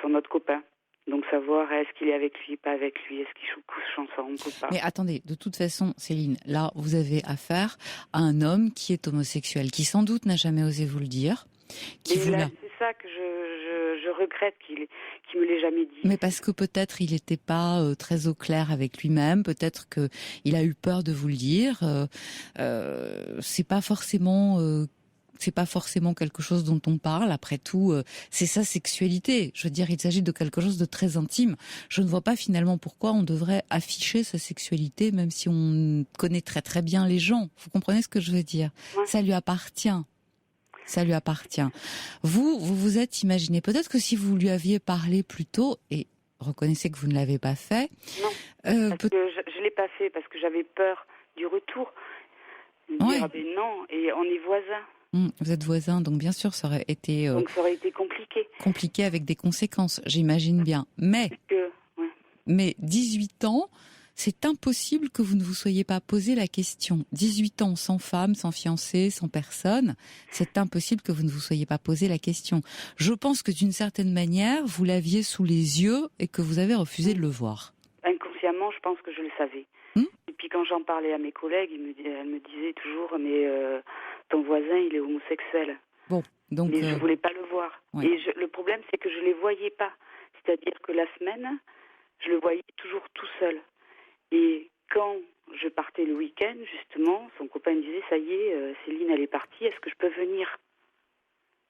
son autre copain. Donc savoir est-ce qu'il est avec lui, pas avec lui, est-ce qu'ils couchent ensemble ou pas. Mais attendez, de toute façon, Céline, là, vous avez affaire à un homme qui est homosexuel, qui sans doute n'a jamais osé vous le dire, qui vous l'a... C'est ça que je regrette qu'il me l'ait jamais dit. Mais parce que peut-être il n'était pas très au clair avec lui-même, peut-être que il a eu peur de vous le dire. C'est pas forcément quelque chose dont on parle. Après tout, c'est sa sexualité. Je veux dire, il s'agit de quelque chose de très intime. Je ne vois pas finalement pourquoi on devrait afficher sa sexualité, même si on connaît très très bien les gens. Vous comprenez ce que je veux dire? Ouais. Ça lui appartient. Ça lui appartient. Vous vous êtes imaginé, peut-être que si vous lui aviez parlé plus tôt, et reconnaissez que vous ne l'avez pas fait. Non, parce que je l'ai pas fait, parce que j'avais peur du retour. De dire, Ouais. ah ben non, et on est voisins. Vous êtes voisins, donc bien sûr, ça aurait été Donc ça aurait été compliqué. compliqué avec des conséquences, j'imagine bien. Mais 18 ans, c'est impossible que vous ne vous soyez pas posé la question. 18 ans sans femme, sans fiancé, sans personne, c'est impossible que vous ne vous soyez pas posé la question. Je pense que d'une certaine manière, vous l'aviez sous les yeux et que vous avez refusé de le voir. Inconsciemment, je pense que je le savais. Et puis quand j'en parlais à mes collègues, elles me disaient toujours, mais ton voisin, il est homosexuel. Bon, donc... Mais je voulais pas le voir. Ouais. Et le problème, c'est que je les voyais pas. C'est-à-dire que la semaine, je le voyais toujours tout seul. Et quand je partais le week-end, justement, son copain me disait, ça y est, Céline, elle est partie, est-ce que je peux venir?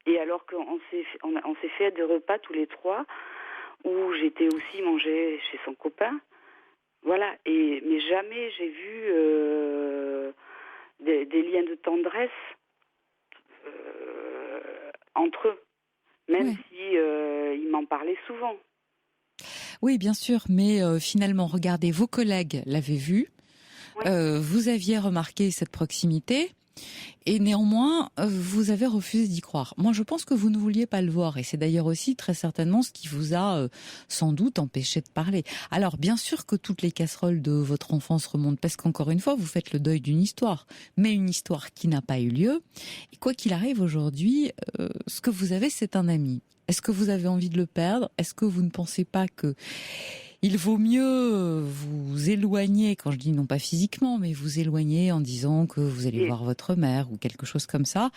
Et alors qu'on s'est fait des repas tous les trois, où j'étais aussi manger chez son copain. Voilà, mais jamais j'ai vu des liens de tendresse entre eux, même si il m'en parlait souvent. Oui, bien sûr, mais finalement, regardez, vos collègues l'avaient vu, vous aviez remarqué cette proximité, et néanmoins, vous avez refusé d'y croire. Moi, je pense que vous ne vouliez pas le voir, et c'est d'ailleurs aussi très certainement ce qui vous a sans doute empêché de parler. Alors, bien sûr que toutes les casseroles de votre enfance remontent, parce qu'encore une fois, vous faites le deuil d'une histoire, mais une histoire qui n'a pas eu lieu. Et quoi qu'il arrive aujourd'hui, ce que vous avez, c'est un ami. Est-ce que vous avez envie de le perdre? Est-ce que vous ne pensez pas que il vaut mieux vous éloigner, quand je dis non pas physiquement, mais vous éloigner en disant que vous allez voir votre mère ou quelque chose comme ça,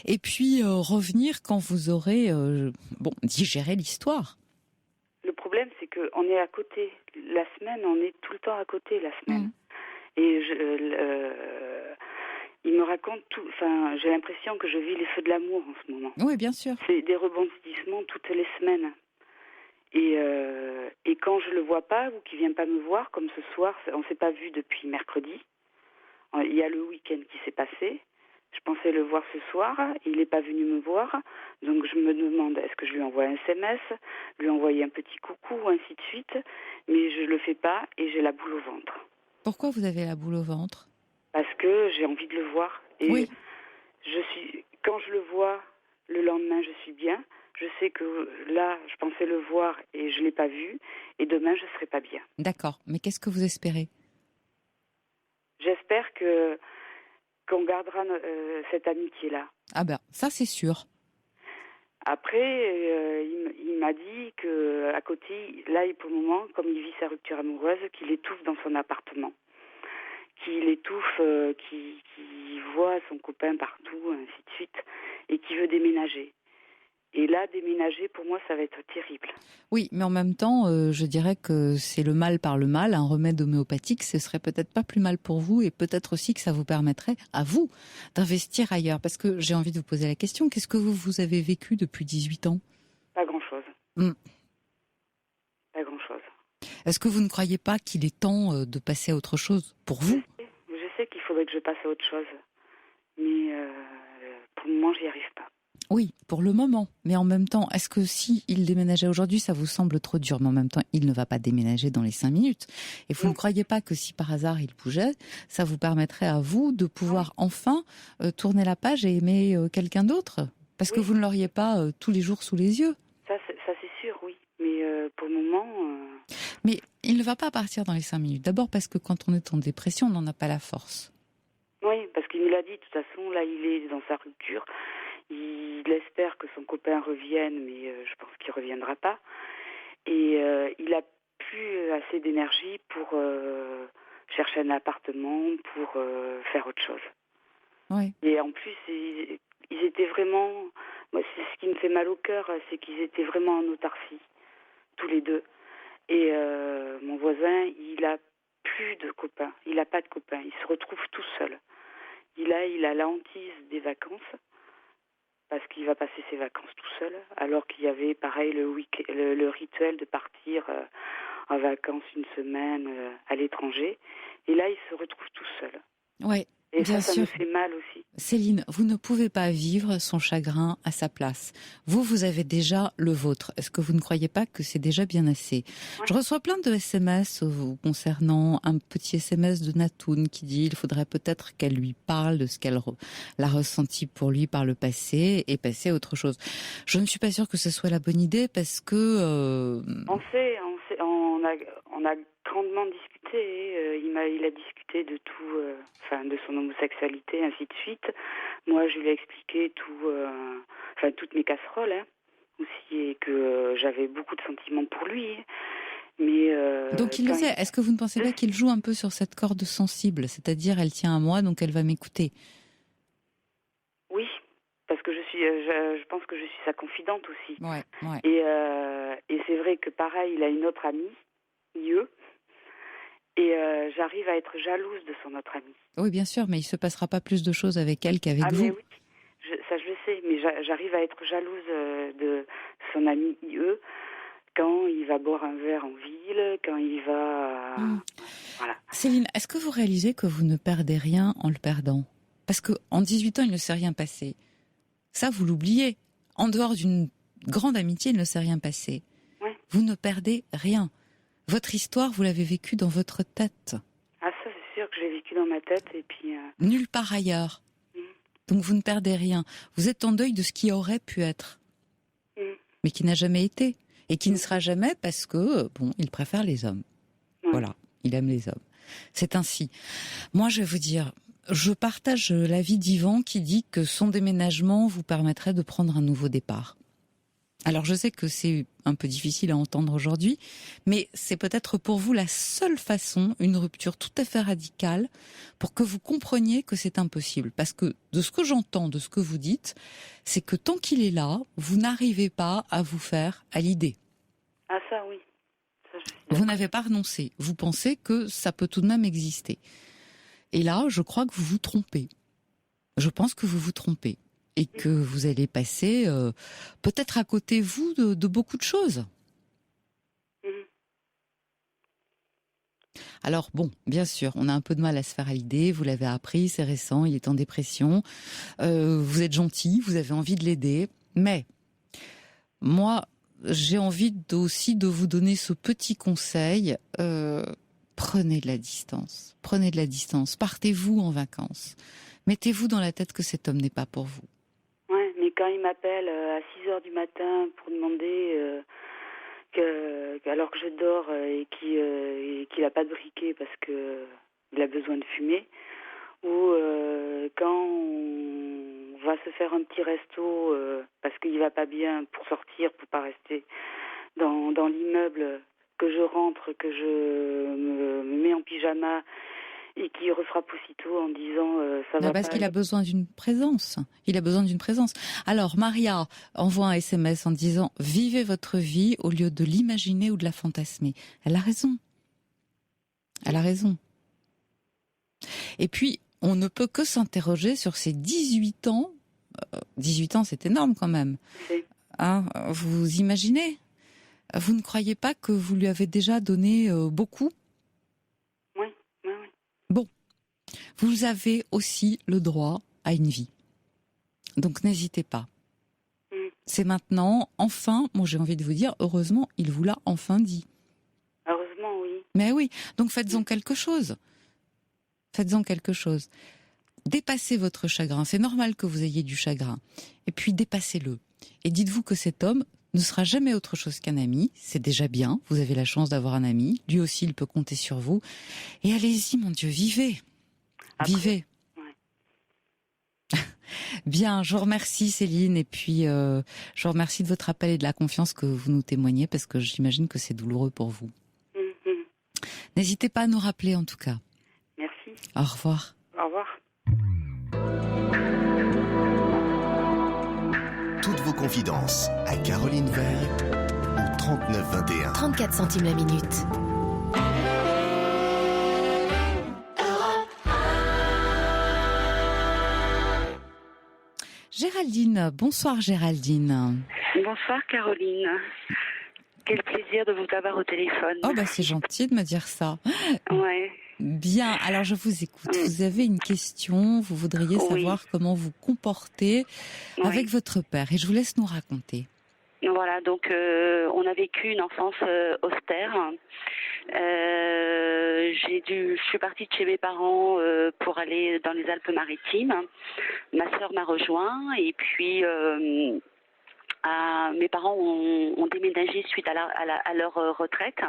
et puis revenir quand vous aurez digéré l'histoire. Le problème, c'est qu'on est à côté. La semaine, on est tout le temps à côté, la semaine. Et il me raconte tout. Enfin, j'ai l'impression que je vis les feux de l'amour en ce moment. Oui, bien sûr. C'est des rebondissements toutes les semaines. Et quand je le vois pas ou qu'il vient pas me voir, comme ce soir, on s'est pas vu depuis mercredi. Il y a le week-end qui s'est passé. Je pensais le voir ce soir. Il n'est pas venu me voir. Donc je me demande, est-ce que je lui envoie un SMS, lui envoyer un petit coucou, ainsi de suite. Mais je le fais pas et j'ai la boule au ventre. Pourquoi vous avez la boule au ventre? Parce que j'ai envie de le voir. Et oui. Quand je le vois, le lendemain, je suis bien. Je sais que là, je pensais le voir et je ne l'ai pas vu. Et demain, je ne serai pas bien. D'accord. Mais qu'est-ce que vous espérez? J'espère qu'on gardera cette amitié-là. Ah ben, ça c'est sûr. Après, il m'a dit qu'à côté, là, pour le moment, comme il vit sa rupture amoureuse, qu'il étouffe dans son appartement. Qu'il étouffe, qu'il voit son copain partout, ainsi de suite, et qu'il veut déménager. Et là, déménager, pour moi, ça va être terrible. Oui, mais en même temps, je dirais que c'est le mal par le mal. Un remède homéopathique, ce serait peut-être pas plus mal pour vous, et peut-être aussi que ça vous permettrait, à vous, d'investir ailleurs. Parce que j'ai envie de vous poser la question, qu'est-ce que vous avez vécu depuis 18 ans? Pas grand-chose. Pas grand-chose. Est-ce que vous ne croyez pas qu'il est temps de passer à autre chose pour vous? Je sais qu'il faudrait que je passe à autre chose. Mais pour le moment, j'y arrive pas. Oui, pour le moment. Mais en même temps, est-ce que si il déménageait aujourd'hui, ça vous semble trop dur? Mais en même temps, il ne va pas déménager dans les 5 minutes. Et vous ne croyez pas que si par hasard il bougeait, ça vous permettrait à vous de pouvoir enfin tourner la page et aimer quelqu'un d'autre? Parce que vous ne l'auriez pas tous les jours sous les yeux. Ça c'est sûr, oui. Mais pour le moment... Mais il ne va pas partir dans les 5 minutes. D'abord parce que quand on est en dépression, on n'en a pas la force. Oui, parce qu'il me l'a dit, de toute façon, là, il est dans sa rupture. Il espère que son copain revienne, mais je pense qu'il ne reviendra pas. Et il n'a plus assez d'énergie pour chercher un appartement, pour faire autre chose. Oui. Et en plus, ils étaient vraiment... Moi, c'est ce qui me fait mal au cœur, c'est qu'ils étaient vraiment en autarcie, tous les deux. Et mon voisin, il n'a plus de copains. Il n'a pas de copains. Il se retrouve tout seul. Il a la hantise des vacances, parce qu'il va passer ses vacances tout seul, alors qu'il y avait, pareil, le rituel de partir en vacances une semaine à l'étranger. Et là, il se retrouve tout seul. Ouais. Et bien ça sûr. me fait mal aussi. Céline, vous ne pouvez pas vivre son chagrin à sa place. Vous avez déjà le vôtre. Est-ce que vous ne croyez pas que c'est déjà bien assez? Je reçois plein de SMS vous concernant, un petit SMS de Natoun qui dit il faudrait peut-être qu'elle lui parle de ce qu'elle a ressenti pour lui par le passé et passer à autre chose. Je ne suis pas sûre que ce soit la bonne idée parce que... On a grandement discuté. Il a discuté de tout, de son homosexualité, ainsi de suite. Moi, je lui ai expliqué toutes mes casseroles, aussi, et que j'avais beaucoup de sentiments pour lui. Mais donc il le sait. Est-ce que vous ne pensez pas qu'il joue un peu sur cette corde sensible, c'est-à-dire elle tient à moi, donc elle va m'écouter? Oui, parce que je pense que je suis sa confidente aussi. Ouais. Et c'est vrai que pareil, il a une autre amie, IE, et j'arrive à être jalouse de son autre amie. Oui, bien sûr, mais il se passera pas plus de choses avec elle qu'avec vous. Mais oui, ça je le sais, mais j'arrive à être jalouse de son ami IE quand il va boire un verre en ville, quand il va... Voilà. Céline, est-ce que vous réalisez que vous ne perdez rien en le perdant? Parce qu'en 18 ans, il ne s'est rien passé. Ça, vous l'oubliez. En dehors d'une grande amitié, il ne s'est rien passé. Ouais. Vous ne perdez rien. Votre histoire, vous l'avez vécue dans votre tête. Ah, ça, c'est sûr que j'ai vécu dans ma tête, et puis... Nulle part ailleurs. Donc vous ne perdez rien. Vous êtes en deuil de ce qui aurait pu être, mais qui n'a jamais été. Et qui ne sera jamais parce que, il préfère les hommes. Voilà, il aime les hommes. C'est ainsi. Moi, je vais vous dire, je partage l'avis d'Yvan qui dit que son déménagement vous permettrait de prendre un nouveau départ. Alors, je sais que c'est un peu difficile à entendre aujourd'hui, mais c'est peut-être pour vous la seule façon, une rupture tout à fait radicale, pour que vous compreniez que c'est impossible. Parce que, de ce que j'entends, de ce que vous dites, c'est que tant qu'il est là, vous n'arrivez pas à vous faire à l'idée. Ah, ça, oui. Vous n'avez pas renoncé. Vous pensez que ça peut tout de même exister. Et là, je crois que vous vous trompez. Je pense que vous vous trompez. Et que vous allez passer peut-être à côté, vous, de beaucoup de choses. Alors bien sûr, on a un peu de mal à se faire à l'idée, vous l'avez appris, c'est récent, il est en dépression, vous êtes gentil, vous avez envie de l'aider, mais moi, j'ai envie aussi de vous donner ce petit conseil, prenez de la distance, partez-vous en vacances, mettez-vous dans la tête que cet homme n'est pas pour vous. Ouais, mais quand il m'appelle à 6h du matin pour demander... alors que je dors et qu'il n'a pas de briquet parce qu'il a besoin de fumer, ou quand on va se faire un petit resto parce qu'il va pas bien pour sortir, pour pas rester dans l'immeuble, que je rentre, que je me mets en pyjama et qui refrappe aussitôt en disant ça va pas. Parce qu'il a besoin d'une présence. Il a besoin d'une présence. Alors Maria envoie un SMS en disant vivez votre vie au lieu de l'imaginer ou de la fantasmer. Elle a raison. Elle a raison. Et puis on ne peut que s'interroger sur ces 18 ans. 18 ans, c'est énorme quand même. Vous imaginez? Vous ne croyez pas que vous lui avez déjà donné beaucoup? Oui. Vous avez aussi le droit à une vie. Donc n'hésitez pas. C'est maintenant, enfin, moi j'ai envie de vous dire, heureusement, il vous l'a enfin dit. Heureusement, oui. Mais oui, donc faites-en quelque chose. Faites-en quelque chose. Dépassez votre chagrin. C'est normal que vous ayez du chagrin. Et puis dépassez-le. Et dites-vous que cet homme ne sera jamais autre chose qu'un ami. C'est déjà bien. Vous avez la chance d'avoir un ami. Lui aussi, il peut compter sur vous. Et allez-y, mon Dieu, vivez. Après, vivez. Ouais. Bien, je vous remercie Céline. Et puis, je vous remercie de votre appel et de la confiance que vous nous témoignez parce que j'imagine que c'est douloureux pour vous. N'hésitez pas à nous rappeler en tout cas. Merci. Au revoir. Au revoir. Toutes vos confidences à Caroline Veil au 39 21. 34 centimes la minute. Géraldine, bonsoir Géraldine. Bonsoir Caroline. Quel plaisir de vous avoir au téléphone. Oh bah c'est gentil de me dire ça. Ouais. Bien, alors je vous écoute. Vous avez une question, vous voudriez savoir comment vous comportez avec votre père et je vous laisse nous raconter. Voilà, donc on a vécu une enfance austère. Je suis partie de chez mes parents pour aller dans les Alpes-Maritimes. Ma sœur m'a rejoint et puis mes parents ont déménagé suite à leur retraite.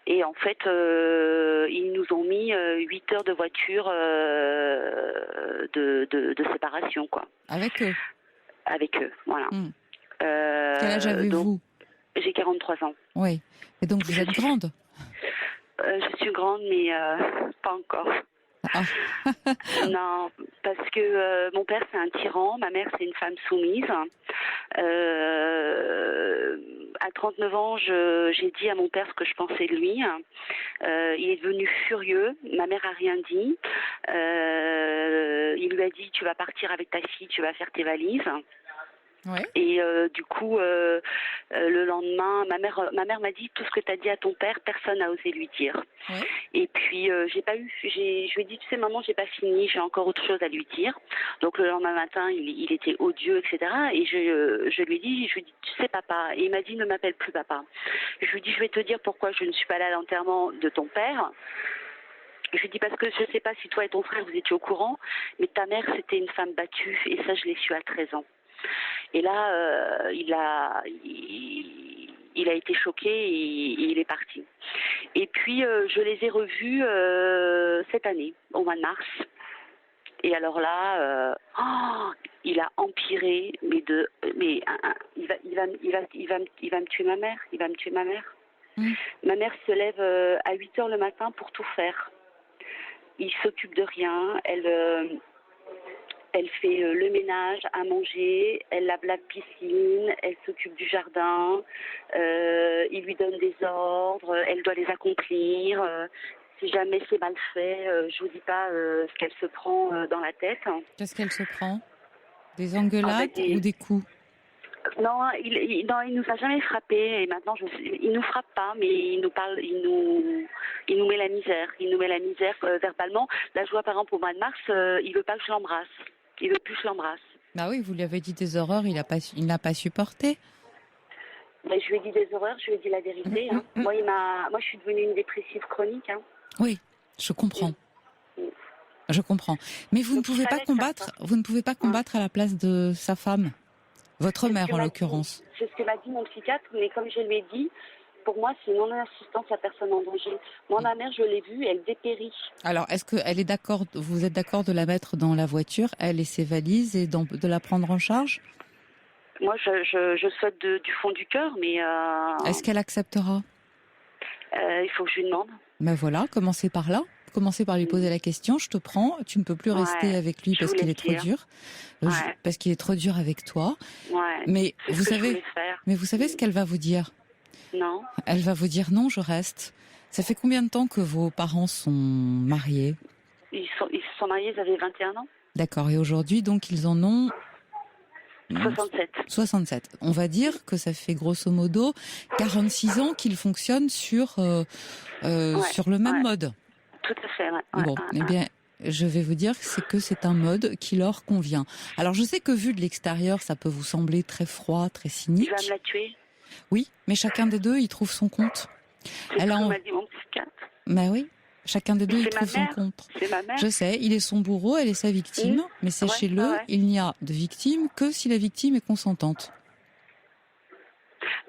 Et en fait, ils nous ont mis 8 heures de voiture de séparation, quoi. Avec eux? Avec eux, voilà. Quel âge avez-vous? J'ai 43 ans. Oui. Et donc vous êtes grande? Je suis grande, mais pas encore. Ah. Non, parce que mon père c'est un tyran, ma mère c'est une femme soumise. À 39 ans, j'ai dit à mon père ce que je pensais de lui. Il est devenu furieux, ma mère a rien dit. Il lui a dit tu vas partir avec ta fille, tu vas faire tes valises. Ouais. Et du coup, le lendemain, ma mère m'a dit tout ce que tu as dit à ton père, personne n'a osé lui dire. Ouais. Et puis je lui ai dit tu sais maman, j'ai pas fini, j'ai encore autre chose à lui dire. Donc le lendemain matin, il était odieux, etc. Et je lui ai dit tu sais papa. Et il m'a dit ne m'appelle plus papa. Je lui ai dit je vais te dire pourquoi je ne suis pas allée à l'enterrement de ton père. Je lui dis parce que je ne sais pas si toi et ton frère vous étiez au courant, mais ta mère c'était une femme battue et ça je l'ai su à 13 ans. Et là, il a été choqué et il est parti. Et puis, je les ai revus cette année, au mois de mars. Et alors là, il a empiré, il va me tuer ma mère. Il va me tuer ma mère. Ma mère se lève à 8 heures le matin pour tout faire. Il s'occupe de rien. Elle fait le ménage, à manger, elle lave la piscine, elle s'occupe du jardin, il lui donne des ordres, elle doit les accomplir. Si jamais c'est mal fait, je vous dis pas ce qu'elle se prend dans la tête. Qu'est-ce qu'elle se prend? Des engueulades ou des coups? Non, il nous a jamais frappé et maintenant il nous frappe pas, mais il nous met la misère. Il nous met la misère verbalement. Là, je vois par exemple au mois de mars, il veut pas que je l'embrasse. Il veut plus que je l'embrasse. Bah oui, vous lui avez dit des horreurs, il n'a pas supporté. Ben, je lui ai dit des horreurs, je lui ai dit la vérité. Hein. Moi, je suis devenue une dépressive chronique. Hein. Oui, je comprends. Je comprends. Mais vous ne pouvez pas combattre. Vous ne pouvez pas combattre à la place de sa femme, votre mère en l'occurrence. C'est ce que m'a dit mon psychiatre, mais comme je lui ai dit. Pour moi, c'est non-assistance à personne en danger. Moi, ma mère, je l'ai vue, elle dépérit. Alors, est-ce qu'elle est d'accord, vous êtes d'accord de la mettre dans la voiture, elle et ses valises, et de la prendre en charge? Moi, je souhaite du fond du cœur, mais... Est-ce qu'elle acceptera? Il faut que je lui demande. Ben voilà, commencez par là. Commencez par lui poser la question, je te prends, tu ne peux plus rester avec lui parce qu'il est trop dur. Parce qu'il est trop dur avec toi. Ouais. Mais vous savez ce qu'elle va vous dire? Non. Elle va vous dire non, je reste. Ça fait combien de temps que vos parents sont mariés? Ils se sont mariés, ils avaient 21 ans. D'accord, et aujourd'hui, donc, ils en ont... 67. 67. On va dire que ça fait grosso modo 46 ans qu'ils fonctionnent sur le même mode. Tout à fait, ouais. Bon, eh bien, je vais vous dire que c'est un mode qui leur convient. Alors je sais que vu de l'extérieur, ça peut vous sembler très froid, très cynique. Il va me la tuer. Oui, mais chacun des deux, il trouve son compte. C'est ce que m'a dit mon psychiatre. Bah oui, chacun des deux, il C'est trouve son ma mère. compte. C'est ma mère. Je sais, il est son bourreau, elle est sa victime, mais sachez-le, il n'y a de victime que si la victime est consentante.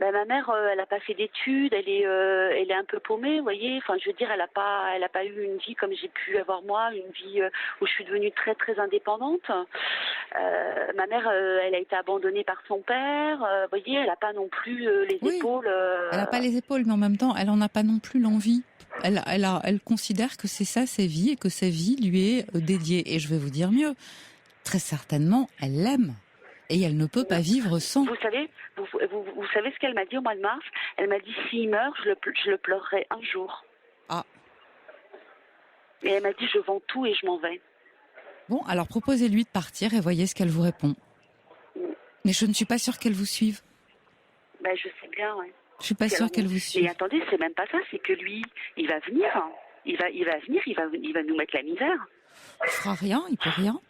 Ben, ma mère, elle n'a pas fait d'études, elle est un peu paumée, vous voyez. Enfin, je veux dire, elle a pas eu une vie comme j'ai pu avoir moi, une vie où je suis devenue très très indépendante. Ma mère, elle a été abandonnée par son père. Vous voyez, elle n'a pas non plus les épaules. Elle n'a pas les épaules, mais en même temps, elle n'en a pas non plus l'envie. Elle considère que c'est ça sa vie et que sa vie lui est dédiée. Et je vais vous dire mieux, très certainement, elle l'aime. Et elle ne peut pas vivre sans. Vous savez ce qu'elle m'a dit au mois de mars? Elle m'a dit, s'il meurt, je le pleurerai un jour. Ah. Et elle m'a dit, je vends tout et je m'en vais. Bon, alors proposez-lui de partir et voyez ce qu'elle vous répond. Mais je ne suis pas sûre qu'elle vous suive. Ben, je sais bien, ouais. Je suis pas sûre qu'elle vous suive. Et attendez, c'est même pas ça, c'est que lui, il va venir. Il va venir, il va nous mettre la misère. Il fera rien, il peut rien.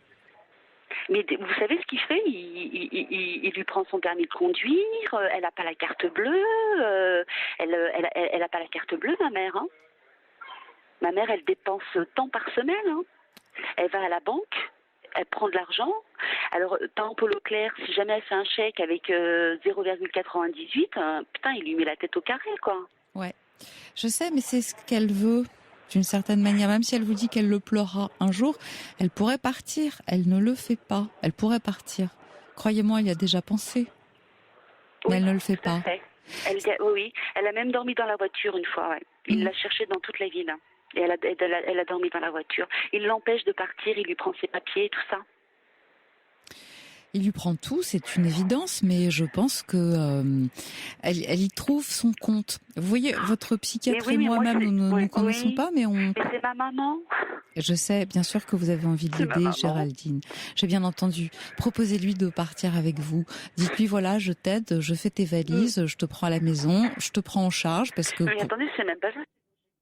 Mais vous savez ce qu'il fait? Il lui prend son permis de conduire. Elle n'a pas la carte bleue. Elle a pas la carte bleue, ma mère. Hein. Ma mère, elle dépense tant par semaine. Hein. Elle va à la banque. Elle prend de l'argent. Alors, par exemple, Paul Auclair, si jamais elle fait un chèque avec 0,98, putain, il lui met la tête au carré, quoi. Ouais. Je sais, mais c'est ce qu'elle veut. D'une certaine manière, même si elle vous dit qu'elle le pleurera un jour, elle pourrait partir. Elle ne le fait pas. Elle pourrait partir. Croyez-moi, elle y a déjà pensé. Mais elle ne le fait pas. Oui, elle a même dormi dans la voiture une fois. Ouais. Il l'a cherchée dans toute la ville. Et elle a dormi dans la voiture. Il l'empêche de partir, il lui prend ses papiers et tout ça. Il lui prend tout, c'est une évidence, mais je pense que elle y trouve son compte. Vous voyez, votre psychiatre et moi-même, nous ne nous connaissons pas, mais Mais c'est ma maman. Je sais, bien sûr que vous avez envie de l'aider, Géraldine. J'ai bien entendu. Proposez-lui de partir avec vous. Dites-lui, voilà, je t'aide, je fais tes valises, je te prends à la maison, je te prends en charge parce que... Mais attendez, c'est même pas ça.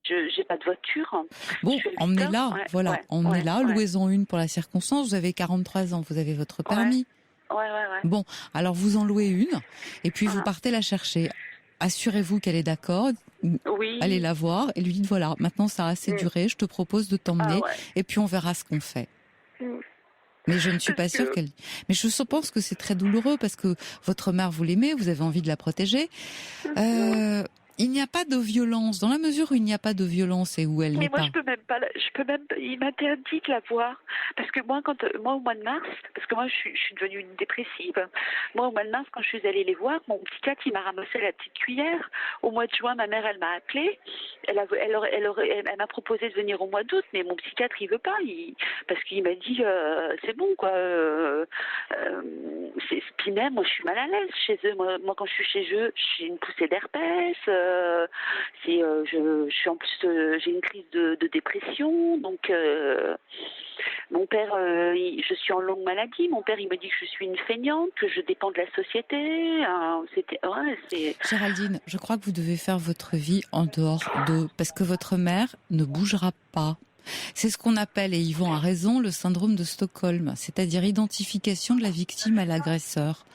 J'ai pas de voiture. Bon, emmenez-la, voilà, emmenez-la, louez-en une pour la circonstance. Vous avez 43 ans, vous avez votre permis. Ouais. Bon, alors vous en louez une, et puis vous partez la chercher. Assurez-vous qu'elle est d'accord, allez la voir, et lui dites, voilà, maintenant ça a assez duré, je te propose de t'emmener, et puis on verra ce qu'on fait. Mais je ne suis pas sûre qu'elle... Mais je pense que c'est très douloureux, parce que votre mère, vous l'aimez, vous avez envie de la protéger. Il n'y a pas de violence. Dans la mesure où il n'y a pas de violence et où elle n'est pas... Mais moi, il m'interdit de la voir. Parce que moi, au mois de mars, parce que moi, je suis devenue une dépressive. Moi, au mois de mars, quand je suis allée les voir, mon psychiatre, il m'a ramassé la petite cuillère. Au mois de juin, ma mère, elle m'a appelée. Elle m'a proposé de venir au mois d'août, mais mon psychiatre, il veut pas. Parce qu'il m'a dit, c'est bon, quoi. Puis même, moi, je suis mal à l'aise chez eux. Moi, quand je suis chez eux, j'ai une poussée d'herpès. Je suis en plus, j'ai une crise de dépression. Donc, mon père, je suis en longue maladie. Mon père, il me dit que je suis une feignante, que je dépends de la société. Géraldine, je crois que vous devez faire votre vie en dehors d'eux, parce que votre mère ne bougera pas. C'est ce qu'on appelle, et Yvan a raison, le syndrome de Stockholm, c'est-à-dire identification de la victime à l'agresseur.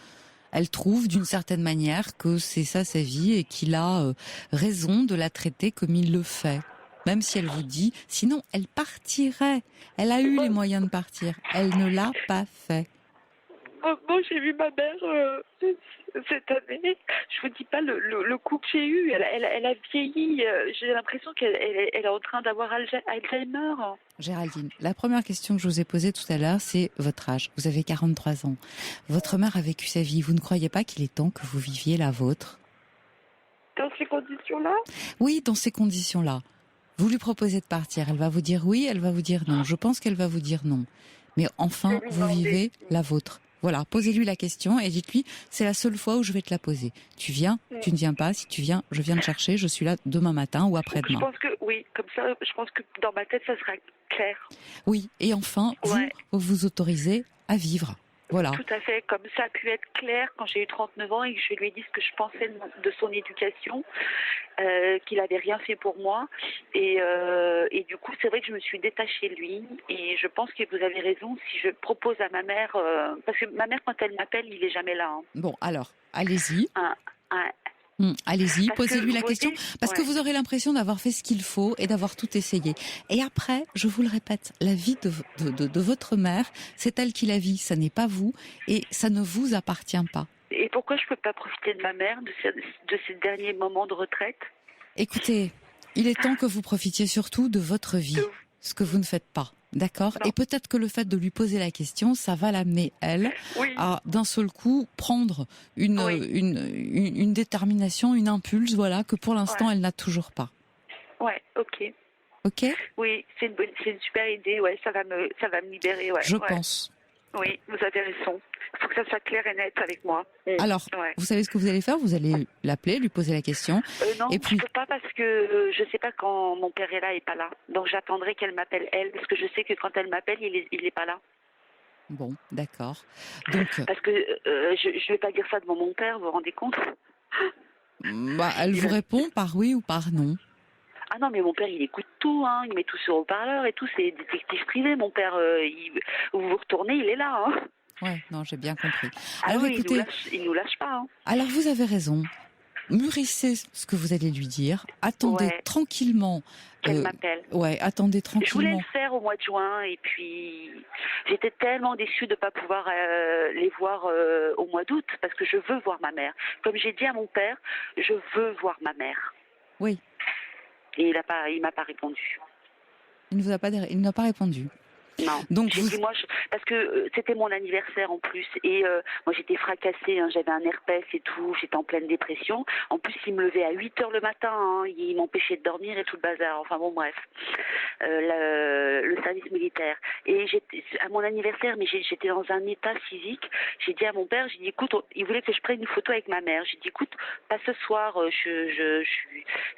Elle trouve d'une certaine manière que c'est ça sa vie et qu'il a raison de la traiter comme il le fait. Même si elle vous dit, sinon elle partirait. Elle a eu les moyens de partir. Elle ne l'a pas fait. Moi, j'ai vu ma mère cette année. Je vous dis pas le coup que j'ai eu. Elle a vieilli. J'ai l'impression qu'elle est en train d'avoir Alzheimer. Géraldine, la première question que je vous ai posée tout à l'heure, c'est votre âge. Vous avez 43 ans. Votre mère a vécu sa vie. Vous ne croyez pas qu'il est temps que vous viviez la vôtre? Dans ces conditions-là? Oui, dans ces conditions-là. Vous lui proposez de partir. Elle va vous dire oui, elle va vous dire non. Je pense qu'elle va vous dire non. Mais enfin, vous vivez la vôtre. Voilà, posez-lui la question et dites-lui, c'est la seule fois où je vais te la poser. Tu viens, tu ne viens pas. Si tu viens, je viens te chercher, je suis là demain matin ou après-demain. Je pense que, oui, comme ça, je pense que dans ma tête, ça sera clair. Oui, et enfin, vous autorisez à vivre. Voilà. Tout à fait, comme ça a pu être clair quand j'ai eu 39 ans et que je lui ai dit ce que je pensais de son éducation, qu'il avait rien fait pour moi. Et du coup, c'est vrai que je me suis détachée de lui. Et je pense que vous avez raison, si je propose à ma mère, parce que ma mère, quand elle m'appelle, il est jamais là. Hein. Bon, alors, allez-y. Un, Allez-y, Parce posez-lui que la vous question, dites- parce que ouais. vous aurez l'impression d'avoir fait ce qu'il faut et d'avoir tout essayé. Et après, je vous le répète, la vie de votre mère, c'est elle qui la vit, ça n'est pas vous, et ça ne vous appartient pas. Et pourquoi je peux pas profiter de ma mère, de ces derniers moments de retraite? Écoutez, il est temps que vous profitiez surtout de votre vie, De- ce que vous ne faites pas, d'accord? Non. Et peut-être que le fait de lui poser la question, ça va l'amener, elle, Oui. à d'un seul coup prendre une détermination, une impulse, voilà, que pour l'instant Ouais. elle n'a toujours pas. Ouais, ok. Ok? Oui, c'est une super idée, ouais, ça va me libérer, ouais. Je ouais. pense. Oui, vous avez raison. Il faut que ça soit clair et net avec moi. Alors, Ouais. vous savez ce que vous allez faire? Vous allez l'appeler, lui poser la question. Non, Et puis- je peux pas parce que je sais pas quand mon père est là et pas là. Donc j'attendrai qu'elle m'appelle elle, parce que je sais que quand elle m'appelle, il est pas là. Bon, d'accord. Donc, Parce que je vais pas dire ça devant mon père, vous vous rendez compte? elle vous répond par oui ou par non. Ah non, mais mon père, il écoute tout, hein. Il met tout sur haut-parleur et tout. C'est détective privé, mon père. Où vous retournez, il est là, hein. Ouais, non, j'ai bien compris. Ah Alors oui, écoutez, il nous lâche pas, hein. alors vous avez raison. Mûrissez ce que vous allez lui dire. Attendez Ouais. tranquillement. Qu'elle m'appelle. Ouais, attendez Je voulais tranquillement. le faire au mois de juin et puis j'étais tellement déçue de ne pas pouvoir les voir au mois d'août parce que je veux voir ma mère. Comme j'ai dit à mon père, je veux voir ma mère. Oui, Et il m'a pas répondu. il n'a pas répondu. Non. Donc J'ai vous- dit, moi, parce que c'était mon anniversaire en plus et moi j'étais fracassée, hein, j'avais un herpès et tout, j'étais en pleine dépression. En plus, il me levait à 8h le matin, hein, il m'empêchait de dormir et tout le bazar. Enfin bon, bref, le service militaire. Et j'étais à mon anniversaire, mais j'étais dans un état physique. J'ai dit à mon père, j'ai dit écoute, il voulait que je prenne une photo avec ma mère. J'ai dit écoute, pas ce soir, je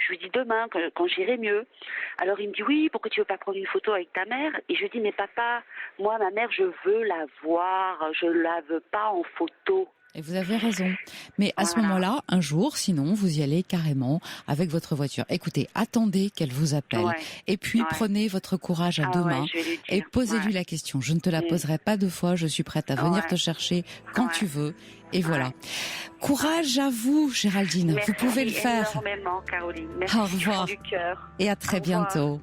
lui dis demain quand j'irai mieux. Alors il me dit oui, pourquoi tu veux pas prendre une photo avec ta mère? Et je lui dis mais papa, moi ma mère je veux la voir, je la veux pas en photo. Et vous avez raison. Mais à ce Voilà. moment-là, un jour, sinon, vous y allez carrément avec votre voiture. Écoutez, attendez qu'elle vous appelle. Ouais. Et puis, Ouais. prenez votre courage à Ah deux mains. ouais, je vais lui dire. Et posez-lui Ouais. la question. Je ne te la poserai pas 2 fois. Je suis prête à venir Ouais. te chercher quand Ouais. tu veux. Et voilà. Ouais. Courage à vous, Géraldine. Merci vous pouvez le faire. énormément, Caroline. Merci Au revoir. du cœur. Et à très Au revoir. bientôt.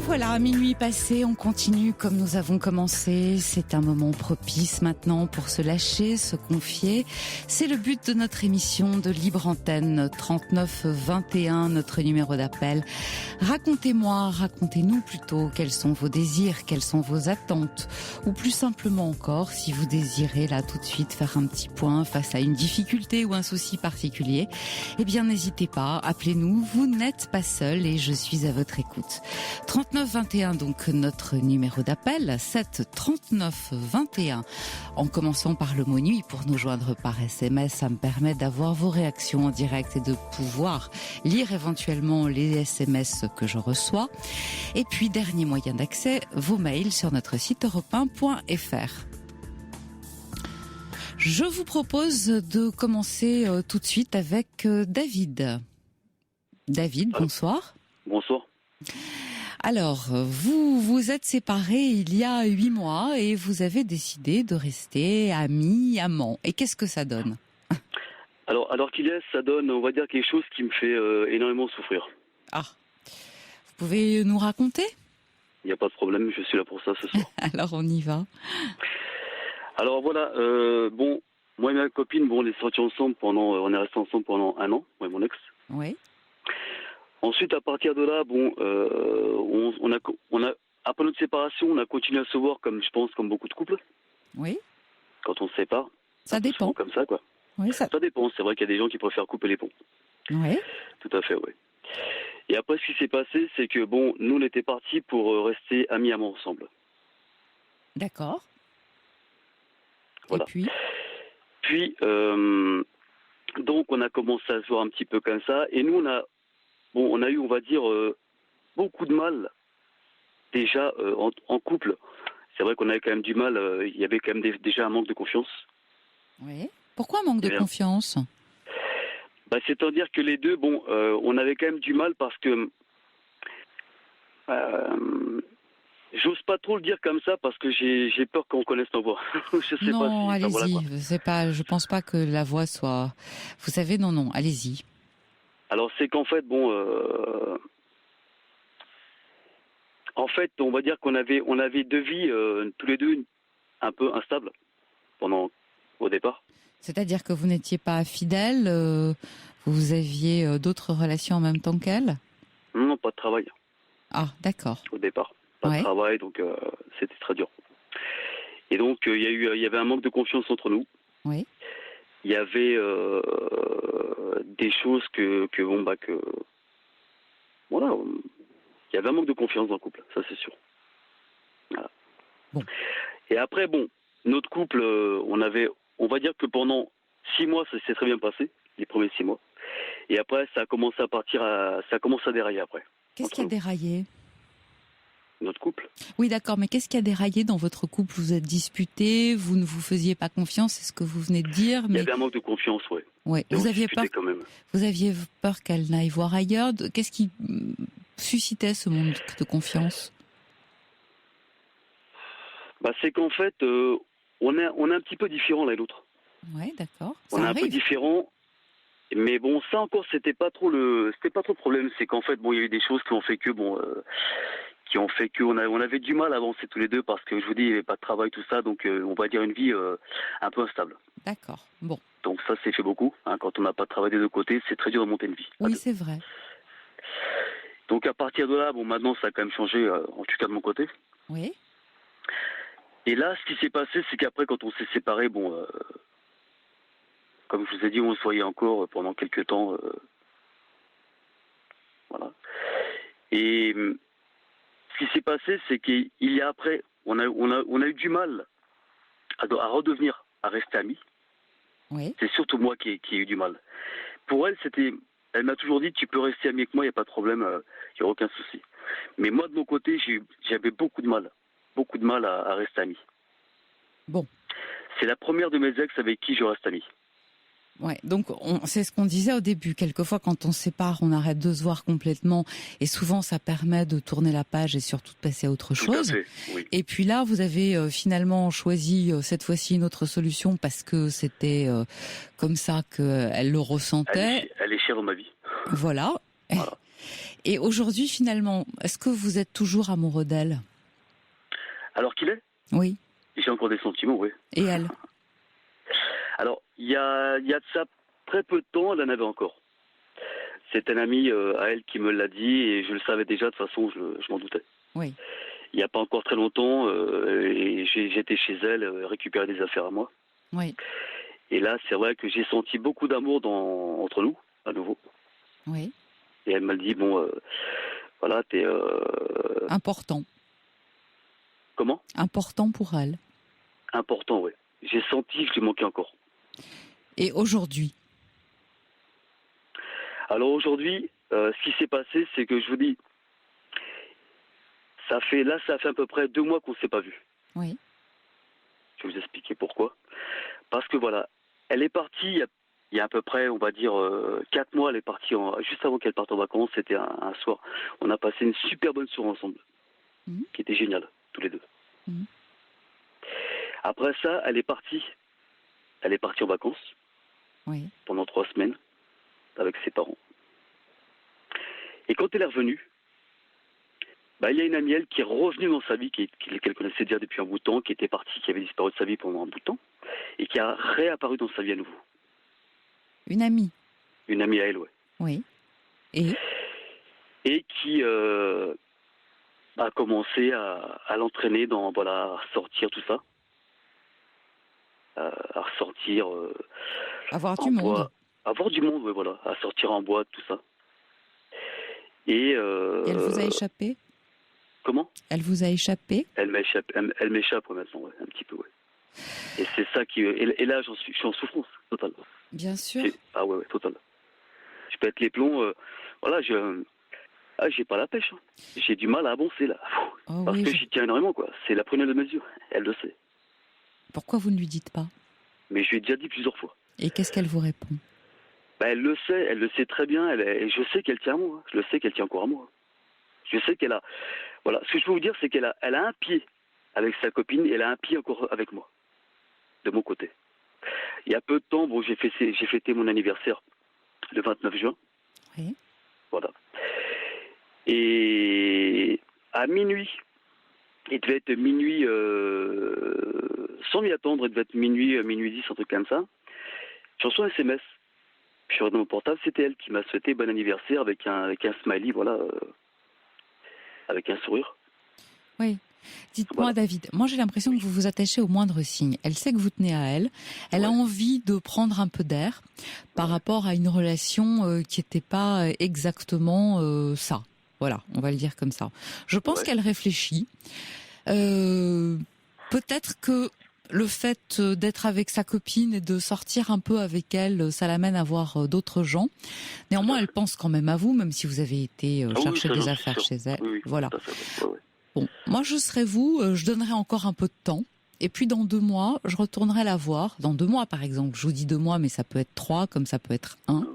Voilà, minuit passé, on continue comme nous avons commencé. C'est un moment propice maintenant pour se lâcher, se confier. C'est le but de notre émission de Libre Antenne 39 21, notre numéro d'appel. Racontez-moi, racontez-nous plutôt quels sont vos désirs, quelles sont vos attentes, ou plus simplement encore, si vous désirez là tout de suite faire un petit point face à une difficulté ou un souci particulier, eh bien n'hésitez pas, appelez-nous, vous n'êtes pas seul et je suis à votre écoute. 39 21 donc notre numéro d'appel, 7 39 21 en commençant par le mot nuit pour nous joindre par SMS, ça me permet d'avoir vos réactions en direct et de pouvoir lire éventuellement les SMS que je reçois. Et puis dernier moyen d'accès, vos mails sur notre site europe1.fr. Je vous propose de commencer tout de suite avec David. David, Allô. bonsoir. Bonsoir. Alors, vous vous êtes séparés il y a 8 mois et vous avez décidé de rester amis, amants. Et qu'est-ce que ça donne? Alors qu'il est, ça donne, on va dire, quelque chose qui me fait énormément souffrir. Ah, vous pouvez nous raconter? Il n'y a pas de problème, je suis là pour ça ce soir. Alors, on y va. Alors voilà, bon, moi et ma copine, bon, on est sortis ensemble on est restés ensemble pendant 1 an, moi et mon ex. Oui, Ensuite, à partir de là, bon, on a, après notre séparation, on a continué à se voir comme, je pense, comme beaucoup de couples, oui, quand on se sépare. ça Un peu souvent dépend. comme ça, quoi. Oui, ça... Ça dépend, c'est vrai qu'il y a des gens qui préfèrent couper les ponts. Oui, Tout à fait, oui. Et après, ce qui s'est passé, c'est que, bon, nous, on était partis pour rester amis amants ensemble. d'accord. Voilà. Et puis, Puis, donc, on a commencé à se voir un petit peu comme ça. Et nous, on a eu, on va dire, beaucoup de mal, déjà, en couple. C'est vrai qu'on avait quand même du mal. Il y avait quand même déjà un manque de confiance. oui. Pourquoi manque de Bien. confiance? Bah, c'est-à-dire que les deux, bon, on avait quand même du mal parce que... j'ose pas trop le dire comme ça parce que j'ai peur qu'on connaisse nos voix. Je sais Non, pas si... enfin, allez-y. voilà, quoi. C'est pas, je pense pas que la voix soit... Vous savez, non, allez-y. Alors, c'est qu'en fait, bon... en fait, on va dire on avait 2 vies, tous les deux, un peu instables au départ. C'est-à-dire que vous n'étiez pas fidèle, vous aviez d'autres relations en même temps qu'elle? Non, pas de travail Ah, d'accord. au départ. Pas Ouais. de travail, donc c'était très dur. Et donc, il y avait un manque de confiance entre nous. Oui. Il y avait des choses voilà, il y avait un manque de confiance dans le couple, ça c'est sûr. Voilà. Bon. Et après, bon, notre couple, on va dire que pendant 6 mois, ça s'est très bien passé, les premiers 6 mois. Et après, ça a commencé à dérailler après. Qu'est-ce qui a déraillé? Notre couple. Oui, d'accord, mais qu'est-ce qui a déraillé dans votre couple? Vous êtes disputés, vous ne vous faisiez pas confiance, c'est ce que vous venez de dire. Il y Mais avait un manque de confiance, ouais. ouais. Et on Vous aviez discutait peur, quand même. vous aviez peur qu'elle n'aille voir ailleurs. Qu'est-ce qui suscitait ce manque de confiance? Bah, c'est qu'en fait, on est un petit peu différents l'un et l'autre. Oui, d'accord. On Ça est un peu arrive. différents. Mais bon, ça encore, c'était pas trop le problème. C'est qu'en fait, bon, il y a eu des choses qui ont fait que, on avait du mal à avancer tous les deux parce que je vous dis, il n'y avait pas de travail, tout ça, donc on va dire une vie un peu instable. D'accord. Bon. Donc ça, c'est fait beaucoup. Hein, quand on n'a pas de travail des deux côtés, c'est très dur de monter une vie. à Oui, deux. c'est vrai. Donc à partir de là, bon, maintenant, ça a quand même changé, en tout cas de mon côté. Oui. Et là, ce qui s'est passé, c'est qu'après, quand on s'est séparés, bon, comme je vous ai dit, on se voyait encore pendant quelques temps. Voilà. Et ce qui s'est passé, c'est qu'il y a après, on a eu du mal à redevenir, à rester amis. Oui. C'est surtout moi qui ai eu du mal. Pour elle, elle m'a toujours dit, tu peux rester ami avec moi, il n'y a pas de problème, il n'y a aucun souci. Mais moi, de mon côté, j'avais beaucoup de mal à rester ami. Bon. C'est la première de mes ex avec qui je reste ami. Ouais, donc c'est ce qu'on disait au début. Quelquefois, quand on se sépare, on arrête de se voir complètement, et souvent ça permet de tourner la page et surtout de passer à autre chose. Tout à fait, oui. Et puis là, vous avez finalement choisi cette fois-ci une autre solution parce que c'était comme ça qu'elle le ressentait. Elle est chère dans ma vie. Voilà. Voilà. Et aujourd'hui, finalement, est-ce que vous êtes toujours amoureux d'elle? Alors qu'il est, Oui. j'ai encore des sentiments, oui. Et elle? Alors, il y a de ça très peu de temps, elle en avait encore. C'est un ami à elle qui me l'a dit et je le savais déjà, de toute façon, je m'en doutais. Oui. Il n'y a pas encore très longtemps, et j'étais chez elle récupérer des affaires à moi. Oui. Et là, c'est vrai que j'ai senti beaucoup d'amour entre nous, à nouveau. Oui. Et elle m'a dit, bon, voilà, t'es... Important. Comment? Important pour elle. Important, oui. J'ai senti que je lui manquais encore. Et aujourd'hui? Alors aujourd'hui, ce qui s'est passé, c'est que je vous dis, ça fait à peu près 2 mois qu'on ne s'est pas vu. Oui. Je vais vous expliquer pourquoi. Parce que voilà, elle est partie il y a à peu près, on va dire, 4 mois, elle est partie, juste avant qu'elle parte en vacances, c'était un soir. On a passé une super bonne soirée ensemble, qui était géniale, tous les deux. Après ça, elle est partie en vacances, pendant 3 semaines, avec ses parents. Et quand elle est revenue, il y a une amie, elle, qui est revenue dans sa vie, qu'elle connaissait déjà depuis un bout de temps, qui était partie, qui avait disparu de sa vie pendant un bout de temps, et qui a réapparu dans sa vie à nouveau. Une amie. Une amie à elle, ouais. Oui. Et qui a commencé à l'entraîner à ressortir tout ça. À ressortir. Avoir du monde. Avoir du monde, oui, voilà. À sortir en boîte, tout ça. Et elle vous a échappé? Comment? Elle vous a échappé? Elle m'échappe, ouais, maintenant, ouais, un petit peu, ouais. Et c'est ça qui. Et là, je suis en souffrance totale. Bien sûr. Ah ouais, total. Je pète les plombs. Voilà, j'ai pas la pêche. Hein. J'ai du mal à avancer là. Parce que j'y tiens énormément, quoi. C'est la première de mesure. Elle le sait. Pourquoi vous ne lui dites pas? Mais je lui ai déjà dit plusieurs fois. Et qu'est-ce qu'elle vous répond? Elle le sait très bien. Et je sais qu'elle tient à moi. Je le sais qu'elle tient encore à moi. Je sais qu'elle a. Voilà. Ce que je peux vous dire, c'est qu'elle a un pied avec sa copine et elle a un pied encore avec moi, de mon côté. Il y a peu de temps, j'ai fêté mon anniversaire le 29 juin. Oui. Voilà. Et à minuit, il devait être minuit, sans m'y attendre, il devait être minuit 10, un truc comme ça. Je reçois un SMS. Je suis dans mon portable, c'était elle qui m'a souhaité bon anniversaire avec un smiley, voilà, avec un sourire. Oui. Dites-moi, David, moi j'ai l'impression que vous vous attachez au moindre signe. Elle sait que vous tenez à elle. Elle a envie de prendre un peu d'air par rapport à une relation qui n'était pas exactement ça. Voilà, on va le dire comme ça. Je pense qu'elle réfléchit. Peut-être que le fait d'être avec sa copine et de sortir un peu avec elle, ça l'amène à voir d'autres gens. Néanmoins, elle pense quand même à vous, même si vous avez été chercher des affaires chez elle. Oui, voilà. Bon, moi je serais vous, je donnerais encore un peu de temps. Et puis dans 2 mois, je retournerai la voir. Dans 2 mois par exemple, je vous dis 2 mois, mais ça peut être 3, comme ça peut être 1,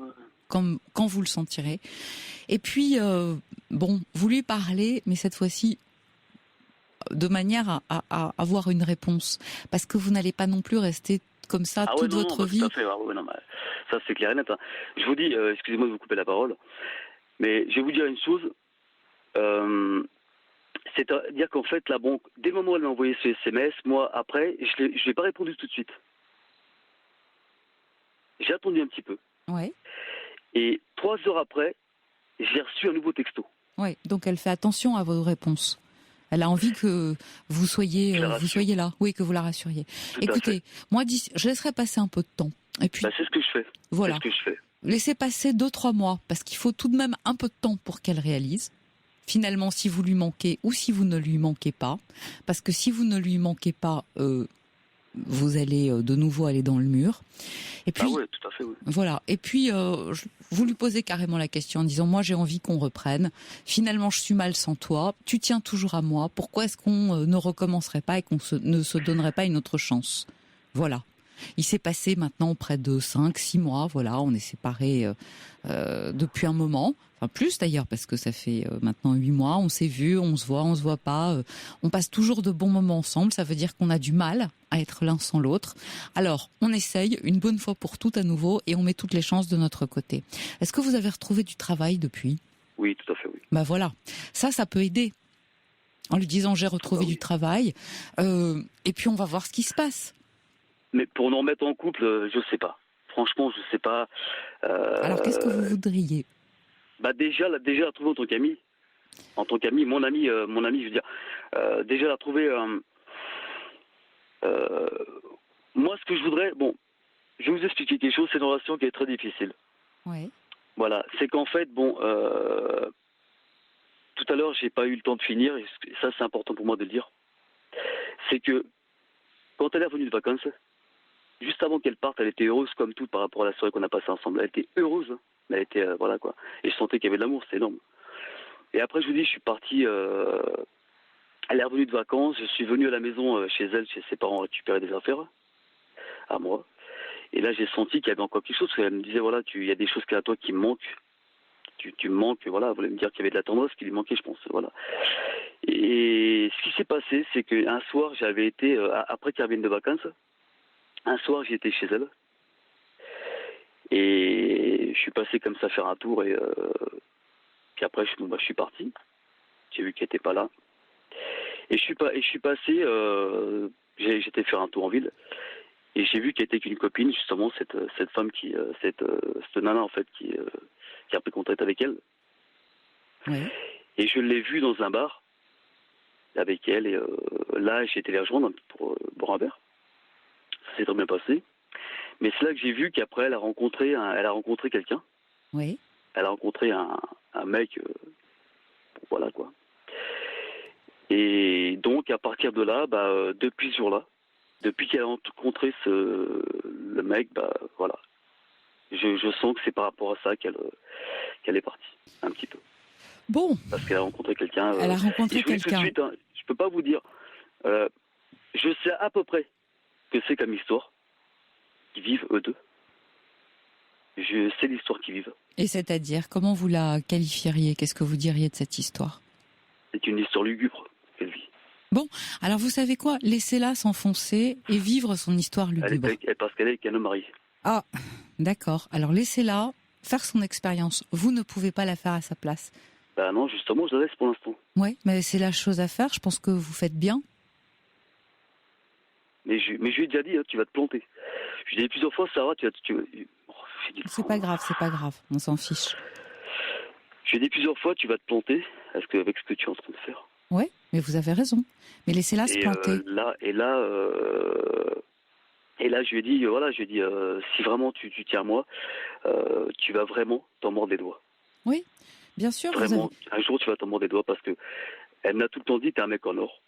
comme quand vous le sentirez. Et puis, vous lui parlez, mais cette fois-ci, de manière à avoir une réponse. Parce que vous n'allez pas non plus rester comme ça toute votre vie. Tout à fait, ça c'est clair et net. Hein. Je vous dis, excusez-moi de vous couper la parole, mais je vais vous dire une chose. C'est-à-dire qu'en fait, là, dès le moment où elle m'a envoyé ce SMS, moi, après, je ne l'ai pas répondu tout de suite. J'ai attendu un petit peu. Ouais. Et 3 heures après, j'ai reçu un nouveau texto. Oui, donc elle fait attention à vos réponses. Elle a envie que vous soyez là. Oui, que vous la rassuriez. Écoutez, moi, je laisserai passer un peu de temps. Et puis, c'est ce que je fais. Voilà. C'est ce que je fais. Laissez passer 2-3 mois, parce qu'il faut tout de même un peu de temps pour qu'elle réalise. Finalement, si vous lui manquez ou si vous ne lui manquez pas. Parce que si vous ne lui manquez pas, vous allez de nouveau aller dans le mur. Et puis, tout à fait, oui. Voilà. Et puis, vous lui posez carrément la question en disant, moi j'ai envie qu'on reprenne. Finalement, je suis mal sans toi. Tu tiens toujours à moi. Pourquoi est-ce qu'on ne recommencerait pas et qu'on ne se donnerait pas une autre chance? Voilà. Il s'est passé maintenant près de 5-6 mois. Voilà, on est séparés depuis un moment. Enfin, plus d'ailleurs, parce que ça fait maintenant 8 mois. On s'est vus, on se voit pas. On passe toujours de bons moments ensemble. Ça veut dire qu'on a du mal à être l'un sans l'autre. Alors, on essaye une bonne fois pour toutes à nouveau et on met toutes les chances de notre côté. Est-ce que vous avez retrouvé du travail depuis? Oui, tout à fait, oui. Voilà. Ça peut aider. En lui disant, j'ai retrouvé du travail. Et puis, on va voir ce qui se passe. Mais pour nous remettre en couple, je sais pas. Franchement, je sais pas. Alors, qu'est-ce que vous voudriez? Déjà la trouver en tant qu'ami. En tant qu'ami, mon ami, je veux dire. Déjà la trouver. Moi, ce que je voudrais, je vais vous expliquer quelque chose. C'est une relation qui est très difficile. Oui. Voilà, c'est qu'en fait, tout à l'heure, j'ai pas eu le temps de finir. Et ça, c'est important pour moi de le dire. C'est que quand elle est revenue de vacances. Juste avant qu'elle parte, elle était heureuse comme tout par rapport à la soirée qu'on a passée ensemble. Elle était heureuse, hein. Elle était, voilà quoi. Et je sentais qu'il y avait de l'amour, c'est énorme. Et après, je vous dis, je suis parti. Elle est revenue de vacances. Je suis venu à la maison chez elle, chez ses parents, récupérer des affaires à moi. Et là, j'ai senti qu'il y avait encore quelque chose. Elle me disait, voilà, il y a des choses à toi qui me manquent. Tu me manques, voilà. Elle voulait me dire qu'il y avait de la tendresse qui lui manquait, je pense, voilà. Et ce qui s'est passé, c'est qu'un soir, j'avais été, après qu'elle revienne de vacances, un soir, j'étais chez elle. Et je suis passé comme ça faire un tour. Et puis après, je suis parti. J'ai vu qu'elle n'était pas là. Et je suis passé, j'étais faire un tour en ville. Et j'ai vu qu'elle était qu'une copine, justement, cette femme cette nana, en fait, qui a pris contact avec elle. Oui. Et je l'ai vue dans un bar avec elle. Et là, j'ai été les rejoindre pour boire un verre. Ça s'est très bien passé. Mais c'est là que j'ai vu qu'après, elle a rencontré quelqu'un. Oui. Elle a rencontré un mec. Voilà, quoi. Et donc, à partir de là, depuis ce jour-là, depuis qu'elle a rencontré le mec, voilà. Je sens que c'est par rapport à ça qu'elle est partie, un petit peu. Bon. Parce qu'elle a rencontré quelqu'un. Elle a rencontré quelqu'un. Tout de suite, je peux pas vous dire. Je sais à peu près que c'est comme histoire qu'ils vivent eux deux. Je sais l'histoire qu'ils vivent. Et c'est-à-dire, comment vous la qualifieriez? Qu'est-ce que vous diriez de cette histoire? C'est une histoire lugubre qu'elle vit. Bon, alors vous savez quoi? Laissez-la s'enfoncer et vivre son histoire lugubre. Parce qu'elle est avec un homme marié. Ah, d'accord. Alors laissez-la faire son expérience. Vous ne pouvez pas la faire à sa place. Non, justement, je la laisse pour l'instant. Oui, mais c'est la chose à faire. Je pense que vous faites bien. Mais je lui ai déjà dit, tu vas te planter. Je lui ai dit plusieurs fois, Sarah, C'est pas grave. On s'en fiche. Je lui ai dit plusieurs fois, tu vas te planter avec ce que tu es en train de faire. Oui, mais vous avez raison. Mais laissez-la se planter. Et là, je lui ai dit, si vraiment tu tiens à moi, tu vas vraiment t'en mordre les doigts. Oui, bien sûr. Vraiment, un jour, tu vas t'en mordre les doigts parce que elle m'a tout le temps dit, t'es un mec en or.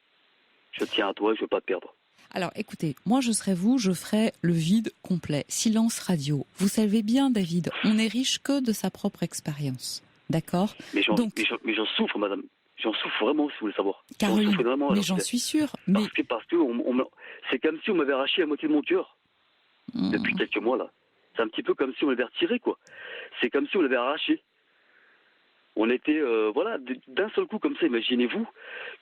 Je tiens à toi et je veux pas te perdre. Alors, écoutez, moi, je serais vous, je ferais le vide complet. Silence radio. Vous savez bien, David, on n'est riche que de sa propre expérience. D'accord? Mais j'en souffre, madame. J'en souffre vraiment, si vous voulez savoir. Caroline, mais j'en suis sûre. Parce que c'est comme si on m'avait arraché la moitié de mon cœur depuis quelques mois, là. C'est un petit peu comme si on l'avait retiré, quoi. C'est comme si on l'avait arraché. On était, d'un seul coup comme ça, imaginez-vous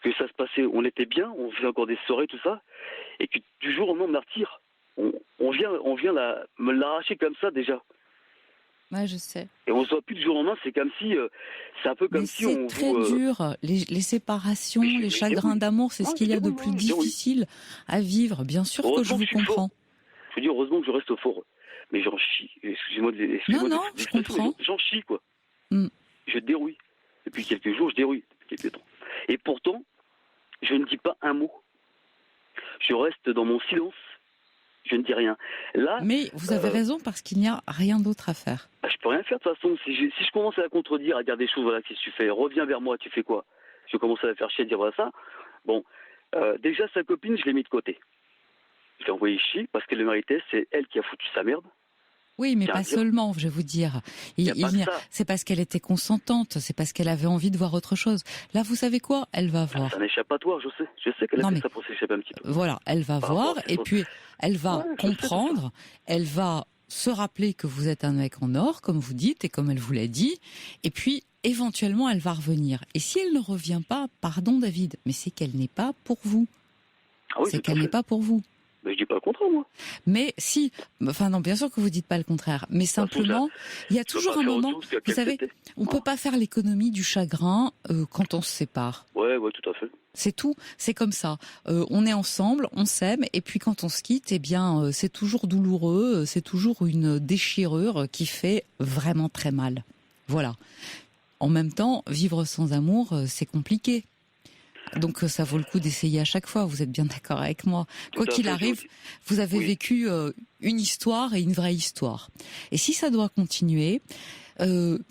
que ça se passait, on était bien, on faisait encore des soirées, tout ça, et que du jour au lendemain, on me la retire. On vient me l'arracher comme ça, déjà. Ouais, je sais. Et on se voit plus du jour au lendemain, c'est comme si, c'est un peu comme si on... C'est très dur, les séparations, les chagrins d'amour, c'est ce qu'il y a de plus difficile à vivre. Bien sûr que je vous comprends. Je veux dire, heureusement que je reste fort, mais j'en chie. Excusez-moi non, je comprends. J'en chie, quoi. Je dérouille. Depuis quelques jours, je dérouille. Depuis quelques temps. Et pourtant, je ne dis pas un mot. Je reste dans mon silence. Je ne dis rien. Là, mais vous avez raison, parce qu'il n'y a rien d'autre à faire. Je peux rien faire de toute façon. Si je commence à la contredire, à dire des choses, voilà, qu'est-ce que tu fais? Reviens vers moi, tu fais quoi? Je commence à la faire chier, à dire voilà ça. Bon, déjà sa copine, je l'ai mis de côté. Je l'ai envoyé chier parce qu'elle le méritait. C'est elle qui a foutu sa merde. Oui, mais pas seulement, je vais vous dire. C'est parce qu'elle était consentante, c'est parce qu'elle avait envie de voir autre chose. Là, vous savez quoi? Elle va voir. C'est un échappatoire, je sais. Je sais qu'elle a fait ça pour s'échapper un petit peu. Voilà, elle va voir, et puis elle va comprendre, elle va se rappeler que vous êtes un mec en or, comme vous dites, et comme elle vous l'a dit, et puis éventuellement, elle va revenir. Et si elle ne revient pas, pardon David, mais c'est qu'elle n'est pas pour vous. C'est qu'elle n'est pas pour vous. Mais je dis pas le contraire, moi. Mais si, enfin non, bien sûr que vous dites pas le contraire, mais simplement, il y a toujours un moment, vous savez, on peut pas faire l'économie du chagrin quand on se sépare. Ouais, tout à fait. C'est tout, c'est comme ça. On est ensemble, on s'aime, et puis quand on se quitte, eh bien, c'est toujours douloureux, c'est toujours une déchirure qui fait vraiment très mal. Voilà. En même temps, vivre sans amour, c'est compliqué. Donc ça vaut le coup d'essayer à chaque fois, vous êtes bien d'accord avec moi. Quoi qu'il arrive, vous avez vécu une histoire et une vraie histoire. Et si ça doit continuer,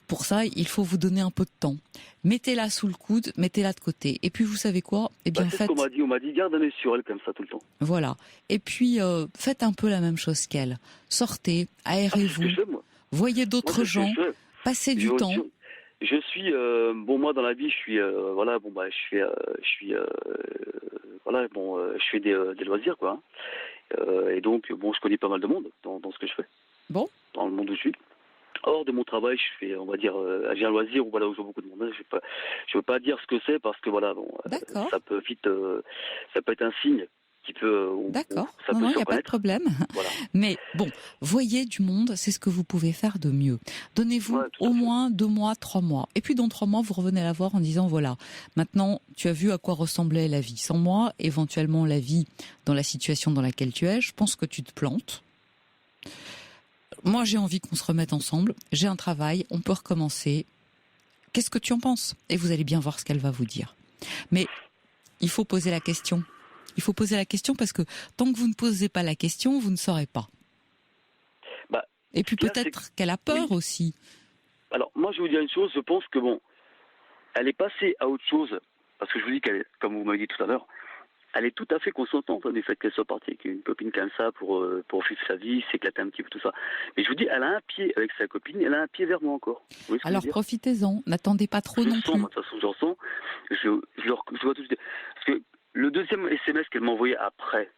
pour ça, il faut vous donner un peu de temps. Mettez-la sous le coude, mettez-la de côté. Et puis vous savez quoi? Eh bien, c'est ce qu'on m'a dit, garde un œil sur elle comme ça tout le temps. Voilà. Et puis faites un peu la même chose qu'elle. Sortez, aérez-vous, voyez d'autres gens, passez du temps. Je suis moi dans la vie, je suis voilà, bon bah je suis voilà, bon je fais des loisirs quoi. Et donc bon, je connais pas mal de monde dans ce que je fais. Bon. Dans le monde où je suis. Hors de mon travail, je fais, on va dire, j'ai un loisir où voilà où je vois beaucoup de monde. Je veux pas dire ce que c'est parce que voilà, bon, D'accord. ça peut vite, ça peut être un signe qui peut, D'accord. ça peut Non, se il n'y a pas de reconnaître. problème. Voilà. Mais bon, voyez du monde, c'est ce que vous pouvez faire de mieux. Donnez-vous Ouais, tout à au fait. moins 2 mois, 3 mois. Et puis dans 3 mois, vous revenez la voir en disant, voilà, maintenant, tu as vu à quoi ressemblait la vie sans moi, éventuellement la vie dans la situation dans laquelle tu es. Je pense que tu te plantes. Moi, j'ai envie qu'on se remette ensemble. J'ai un travail, on peut recommencer. Qu'est-ce que tu en penses? Et vous allez bien voir ce qu'elle va vous dire. Mais il faut poser la question. Il faut poser la question parce que tant que vous ne posez pas la question, vous ne saurez pas. Bah, Et puis ce qu'il y a, peut-être qu'elle a peur oui. aussi. Alors moi, je vais vous dire une chose. Je pense que bon, elle est passée à autre chose parce que je vous dis qu'elle, comme vous m'avez dit tout à l'heure, elle est tout à fait consentante du fait qu'elle soit partie avec une copine comme ça pour vivre sa vie, s'éclater un petit peu tout ça. Mais je vous dis, elle a un pied avec sa copine, elle a un pied vers moi encore. Vous voyez ce que Alors je veux dire? profitez-en, n'attendez pas trop Je non le sens, plus. moi, de toute façon, j'en sens. Je vois tout de suite. Parce que le deuxième SMS qu'elle m'a envoyé après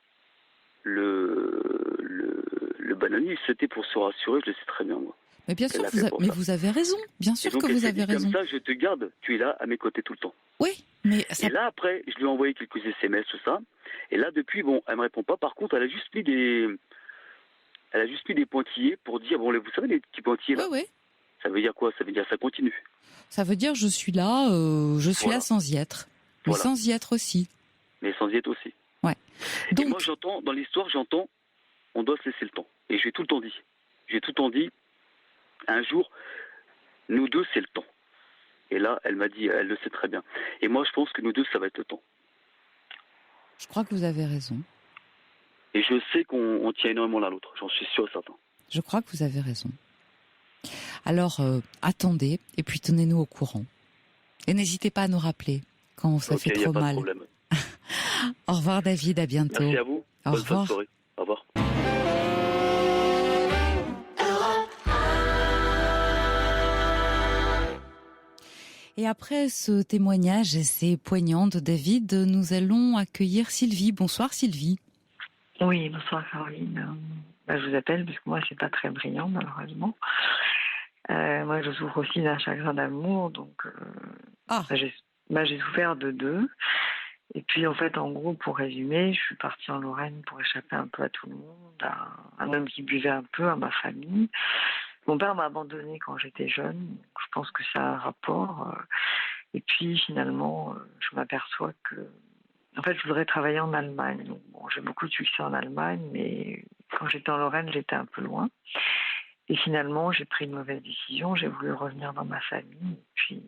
le banani, c'était pour se rassurer, je le sais très bien, moi. Mais bien qu'elle sûr, l'a fait pour mais ça. vous avez raison. Bien Et sûr donc, que elle vous s'est avez dit raison. comme ça, je te garde, tu es là à mes côtés tout le temps. Oui, mais ça... Et là, après, je lui ai envoyé quelques SMS, tout ça. Et là, depuis, bon, elle me répond pas. Par contre, elle a juste mis des pointillés pour dire, bon, vous savez, les petits pointillés, là. Oui. Ça veut dire quoi? Ça veut dire ça continue. Ça veut dire je suis là Voilà. là sans y être. Mais Voilà. sans y être aussi. Mais sans y être aussi. Ouais. Et Donc, moi, j'entends, dans l'histoire, on doit se laisser le temps. Et j'ai tout le temps dit. Un jour, nous deux, c'est le temps. Et là, elle m'a dit, elle le sait très bien. Et moi, je pense que nous deux, ça va être le temps. je crois que vous avez raison. Et je sais qu'on tient énormément l'un à l'autre. J'en suis sûr et certain. Je crois que vous avez raison. Alors, attendez, et puis tenez-nous au courant. Et n'hésitez pas à nous rappeler quand ça fait Ok, y a trop pas de mal. problème. Au revoir David, à bientôt. Merci à vous. Au Bonne fin revoir. de soirée. Au revoir. Et après ce témoignage assez poignant de David, nous allons accueillir Sylvie. Bonsoir Sylvie. Oui, bonsoir Caroline. Je vous appelle parce que moi, c'est pas très brillant, malheureusement. Moi, je souffre aussi d'un chagrin d'amour, donc j'ai souffert de deux. Et puis, en fait, en gros, pour résumer, je suis partie en Lorraine pour échapper un peu à tout le monde, à un homme qui buvait un peu, à ma famille. Mon père m'a abandonnée quand j'étais jeune, donc je pense que ça a un rapport. Et puis, finalement, je m'aperçois que... En fait, je voudrais travailler en Allemagne. Donc, bon, j'ai beaucoup de succès en Allemagne, mais quand j'étais en Lorraine, j'étais un peu loin. Et finalement, j'ai pris une mauvaise décision. J'ai voulu revenir dans ma famille. Et puis,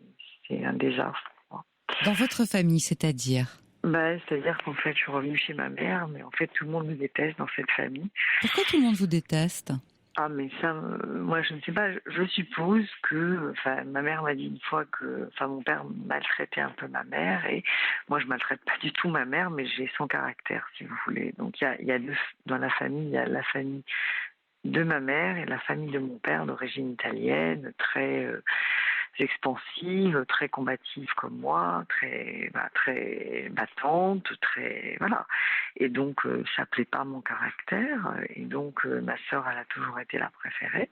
c'est un désastre pour moi. Dans votre famille, c'est-à-dire? C'est-à-dire qu'en fait, je suis revenue chez ma mère, mais en fait, tout le monde me déteste dans cette famille. Pourquoi tout le monde vous déteste? Ah, mais ça, moi, je ne sais pas. Je suppose que, ma mère m'a dit une fois que, mon père maltraitait un peu ma mère, et moi, je maltraite pas du tout ma mère, mais j'ai son caractère, si vous voulez. Donc, il y a deux, dans la famille, il y a la famille de ma mère et la famille de mon père, d'origine italienne, très expansive, très combative comme moi, très battante, très voilà. Et donc ça plaît pas à mon caractère. Et donc ma sœur, elle a toujours été la préférée.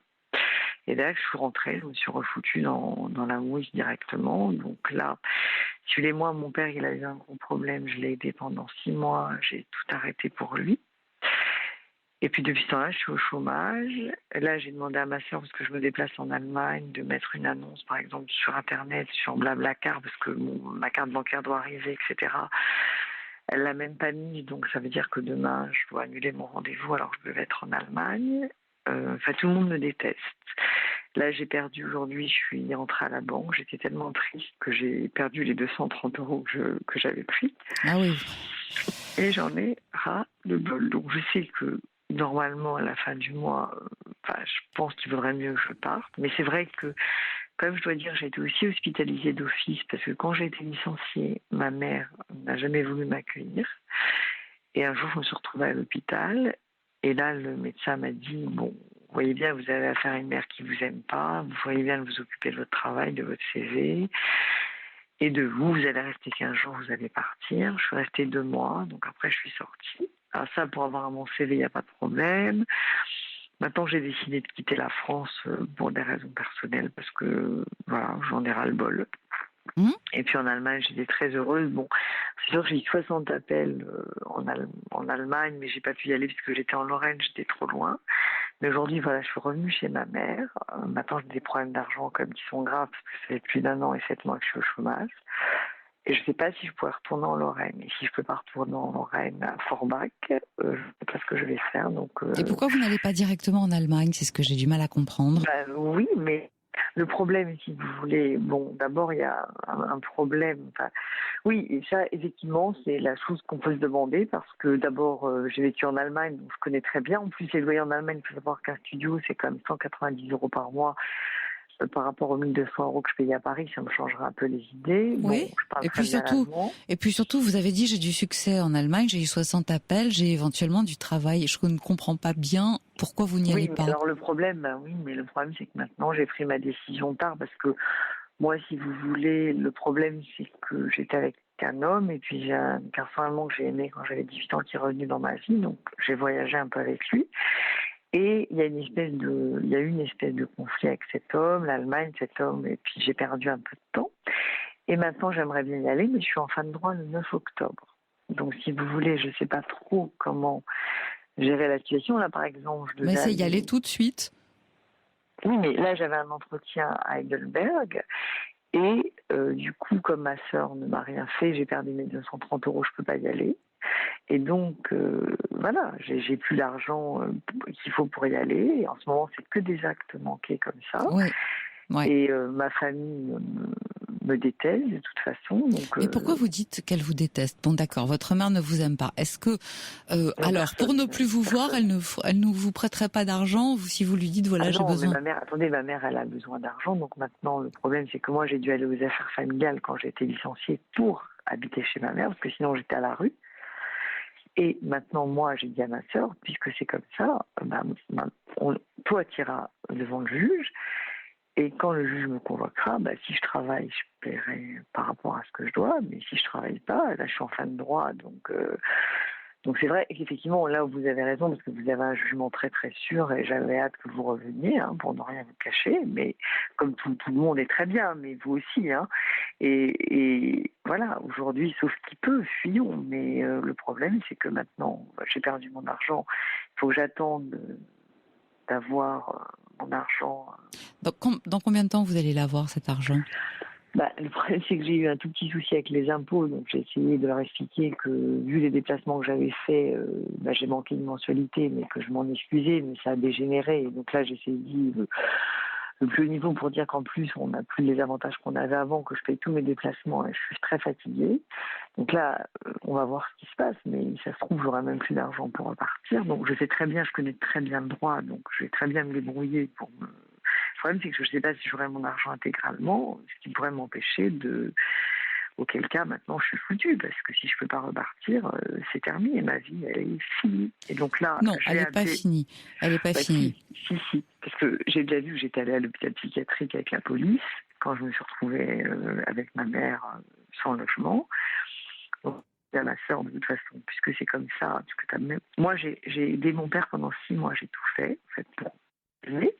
Et là, je suis rentrée, je me suis refoutue dans la mouise directement. Donc là, si les mois, mon père, il a eu un gros problème. Je l'ai aidé pendant 6 mois. J'ai tout arrêté pour lui. Et puis depuis ce temps-là, je suis au chômage. Là, j'ai demandé à ma sœur, parce que je me déplace en Allemagne, de mettre une annonce, par exemple, sur Internet, sur Blablacar, parce que ma carte bancaire doit arriver, etc. Elle l'a même pas mise, donc ça veut dire que demain, je dois annuler mon rendez-vous alors que je devais être en Allemagne. Tout le monde me déteste. Là, j'ai perdu aujourd'hui, je suis rentrée à la banque. J'étais tellement triste que j'ai perdu les 230 € que j'avais pris. Ah oui. Et j'en ai ras le bol. Donc je sais que normalement, à la fin du mois, je pense qu'il vaudrait mieux que je parte. Mais c'est vrai que, quand même, je dois dire, j'ai été aussi hospitalisée d'office parce que quand j'ai été licenciée, ma mère n'a jamais voulu m'accueillir. Et un jour, je me suis retrouvée à l'hôpital. Et là, le médecin m'a dit, bon, vous voyez bien, vous avez affaire à une mère qui vous aime pas, vous voyez bien de vous occuper de votre travail, de votre CV, et de vous allez rester 15 jours, vous allez partir. Je suis restée 2 mois, donc après je suis sortie. Alors ça, pour avoir mon CV, il n'y a pas de problème. Maintenant, j'ai décidé de quitter la France pour des raisons personnelles, parce que voilà, j'en ai ras-le-bol. Et puis en Allemagne, j'étais très heureuse. Bon, c'est sûr que j'ai eu 60 appels en Allemagne, mais j'ai pas pu y aller parce que j'étais en Lorraine, j'étais trop loin. Mais aujourd'hui, voilà, je suis revenue chez ma mère. Maintenant, j'ai des problèmes d'argent comme qui sont graves, parce que ça fait plus d'1 an et 7 mois que je suis au chômage. Et je ne sais pas si je pourrais retourner en Lorraine. Et si je peux pas retourner en Lorraine à Forbach, je ne sais pas ce que je vais faire. Donc, Et pourquoi vous n'allez pas directement en Allemagne? C'est ce que j'ai du mal à comprendre. Oui, mais le problème, si vous voulez, bon, d'abord, il y a un problème. Enfin, oui, et ça, effectivement, c'est la chose qu'on peut se demander parce que d'abord, j'ai vécu en Allemagne, donc je connais très bien. En plus, les loyers en Allemagne, il faut savoir qu'un studio, c'est quand même 190 € par mois. Par rapport aux 1 200 € que je payais à Paris, ça me changera un peu les idées. Oui. Bon, je parle Et très puis bien l'allemand. surtout, vous avez dit j'ai du succès en Allemagne, j'ai eu 60 appels, j'ai éventuellement du travail. Je ne comprends pas bien pourquoi vous n'y allez pas. Alors le problème, le problème c'est que maintenant j'ai pris ma décision tard parce que moi, si vous voulez, le problème c'est que j'étais avec un homme et puis j'ai un garçon allemand que j'ai aimé quand j'avais 18 ans qui est revenu dans ma vie, donc j'ai voyagé un peu avec lui. Et il y a eu une espèce de conflit avec cet homme, l'Allemagne, cet homme, et puis j'ai perdu un peu de temps. Et maintenant, j'aimerais bien y aller, mais je suis en fin de droit le 9 octobre. Donc, si vous voulez, je ne sais pas trop comment gérer la situation. Là, par exemple, Mais c'est y aller tout de suite. Oui, mais là, j'avais un entretien à Heidelberg. Et du coup, comme ma sœur ne m'a rien fait, j'ai perdu mes 230 €, je ne peux pas y aller. Et donc, voilà, j'ai plus l'argent qu'il faut pour y aller. Et en ce moment, c'est que des actes manqués comme ça. Ouais. Et ma famille me déteste de toute façon. Donc, mais pourquoi vous dites qu'elle vous déteste? Bon, d'accord, votre mère ne vous aime pas. Est-ce que, alors, pour ne plus vous voir, elle ne vous prêterait pas d'argent si vous lui dites, voilà, j'ai besoin? Mais ma mère, elle a besoin d'argent. Donc maintenant, le problème, c'est que moi, j'ai dû aller aux affaires familiales quand j'ai été licenciée pour habiter chez ma mère, parce que sinon, j'étais à la rue. Et maintenant, moi, j'ai dit à ma sœur, puisque c'est comme ça, toi, tu iras devant le juge. Et quand le juge me convoquera, si je travaille, je paierai par rapport à ce que je dois. Mais si je travaille pas, là, je suis en fin de droit. Donc c'est vrai qu'effectivement, là, vous avez raison, parce que vous avez un jugement très très sûr, et j'avais hâte que vous reveniez, pour ne rien vous cacher. Mais comme tout le monde est très bien, mais vous aussi. Et voilà, aujourd'hui, sauf qui peut, fuyons. Mais le problème, c'est que maintenant, j'ai perdu mon argent. Il faut que j'attende d'avoir mon argent. Dans combien de temps vous allez l'avoir, cet argent? Le problème, c'est que j'ai eu un tout petit souci avec les impôts, donc j'ai essayé de leur expliquer que, vu les déplacements que j'avais faits, j'ai manqué une mensualité, mais que je m'en excusais, mais ça a dégénéré. Et donc là, j'ai saisi le plus haut niveau pour dire qu'en plus, on n'a plus les avantages qu'on avait avant, que je paye tous mes déplacements et je suis très fatiguée. Donc là, on va voir ce qui se passe, mais ça se trouve, j'aurai même plus d'argent pour repartir. Donc je sais très bien, je connais très bien le droit, donc je vais très bien me débrouiller pour me... Le problème, c'est que je ne sais pas si j'aurai mon argent intégralement, ce qui pourrait m'empêcher de... Auquel cas, maintenant, je suis foutue, parce que si je ne peux pas repartir, c'est terminé, ma vie, elle est finie. Et donc là, non, elle n'est pas finie. Elle n'est pas finie. Si. Parce que j'ai déjà vu que j'étais allée à l'hôpital psychiatrique avec la police, quand je me suis retrouvée avec ma mère sans logement. Donc, à ma sœur, de toute façon, puisque c'est comme ça. Moi, j'ai aidé mon père pendant 6 mois, j'ai tout fait, en fait, pour aider.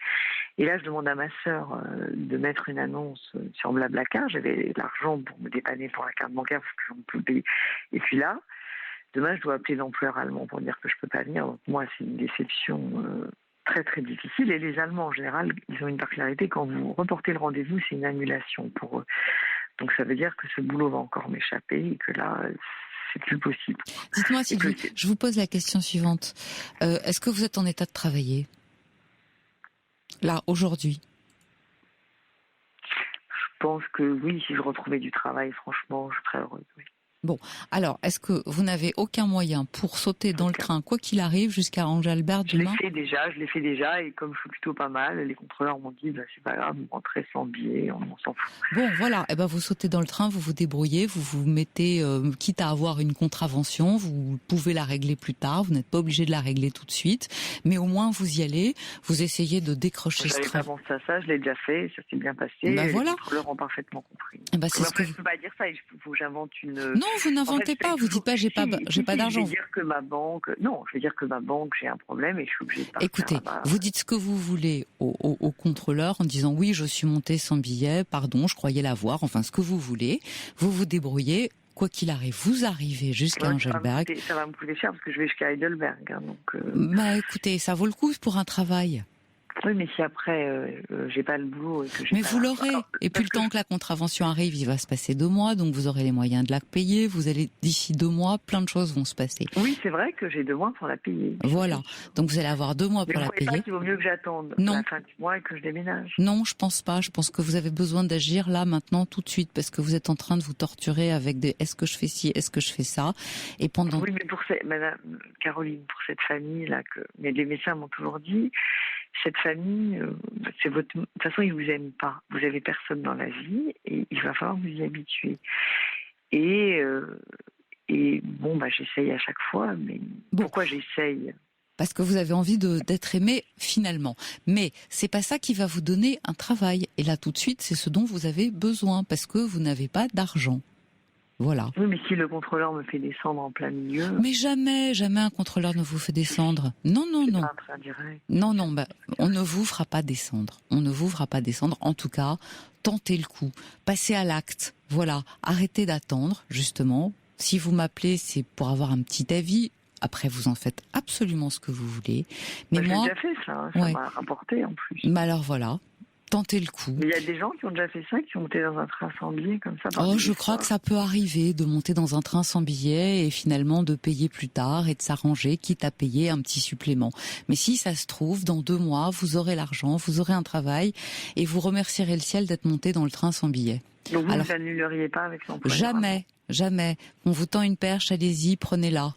Et là, je demande à ma sœur de mettre une annonce sur Blablacar. J'avais l'argent pour me dépanner pour la carte bancaire parce que j'en peux payer. Et puis là, demain, je dois appeler l'employeur allemand pour dire que je ne peux pas venir. Donc, moi, c'est une déception très, très difficile. Et les Allemands, en général, ils ont une particularité. Quand vous reportez le rendez-vous, c'est une annulation pour eux. Donc, ça veut dire que ce boulot va encore m'échapper et que là, c'est plus possible. Dites-moi, Sylvie, je vous pose la question suivante. Est-ce que vous êtes en état de travailler ? Là, aujourd'hui? Je pense que oui, si je retrouvais du travail, franchement, je serais heureuse, oui. Bon, alors, est-ce que vous n'avez aucun moyen pour sauter dans le train, quoi qu'il arrive, jusqu'à Ange-Albert demain? Je l'ai fait déjà, et comme je suis plutôt pas mal, les contrôleurs m'ont dit, c'est pas grave, vous rentrez sans billet, on s'en fout. Bon, voilà, eh ben, vous sautez dans le train, vous vous débrouillez, vous vous mettez, quitte à avoir une contravention, vous pouvez la régler plus tard, vous n'êtes pas obligé de la régler tout de suite, mais au moins vous y allez, vous essayez de décrocher ce train. J'avais pas pensé à ça, je l'ai déjà fait, ça s'est bien passé, voilà. Les contrôleurs ont parfaitement compris. Eh ben, c'est ce que je peux pas dire ça, il faut que j'invente une... Non, vous n'inventez pas, vous dites pas j'ai pas d'argent. Je vais dire que ma banque, j'ai un problème et je suis obligée de partir. Écoutez, vous dites ce que vous voulez au contrôleur en disant oui, je suis monté sans billet, pardon, je croyais l'avoir, enfin ce que vous voulez. Vous vous débrouillez. Quoi qu'il arrive, vous arrivez jusqu'à Angelberg. Ça va me coûter cher parce que je vais jusqu'à Heidelberg. Écoutez, ça vaut le coup pour un travail. Oui, mais si après j'ai pas le boulot et que j'ai mais vous l'aurez. Et puis le temps que la contravention arrive, il va se passer 2 mois, donc vous aurez les moyens de la payer. Vous allez d'ici 2 mois, plein de choses vont se passer. Oui, c'est vrai que j'ai 2 mois pour la payer. Voilà. Donc vous allez avoir 2 mois pour la payer. Pas qu'il vaut mieux que j'attende la fin du mois et que je déménage. Non, je pense pas. Je pense que vous avez besoin d'agir là, maintenant, tout de suite, parce que vous êtes en train de vous torturer avec des est-ce que je fais ci, est-ce que je fais ça, et pendant. Oui, mais Madame Caroline, pour cette famille là mais les médecins m'ont toujours dit. Cette famille, de toute façon, ils vous aiment pas. Vous avez personne dans la vie et il va falloir vous y habituer. Et bon, j'essaye à chaque fois, mais pourquoi j'essaye ? Parce que vous avez envie d'être aimé finalement. Mais c'est pas ça qui va vous donner un travail. Et là, tout de suite, c'est ce dont vous avez besoin parce que vous n'avez pas d'argent. Voilà. Oui, mais si le contrôleur me fait descendre en plein milieu... Mais jamais un contrôleur ne vous fait descendre. Non. Pas un train direct. Non, on ne vous fera pas descendre. On ne vous fera pas descendre. En tout cas, tentez le coup. Passez à l'acte. Voilà. Arrêtez d'attendre, justement. Si vous m'appelez, c'est pour avoir un petit avis. Après, vous en faites absolument ce que vous voulez. Mais moi... J'ai déjà fait ça. Ça m'a rapporté, en plus. Mais alors, voilà. Tentez le coup. Mais il y a des gens qui ont déjà fait ça, qui sont montés dans un train sans billet comme ça. Je crois que ça peut arriver de monter dans un train sans billet et finalement de payer plus tard et de s'arranger, quitte à payer un petit supplément. Mais si ça se trouve, dans 2 mois, vous aurez l'argent, vous aurez un travail et vous remercierez le ciel d'être monté dans le train sans billet. Donc vous n'annuleriez pas avec l'employeur? Jamais. On vous tend une perche, allez-y, prenez-la.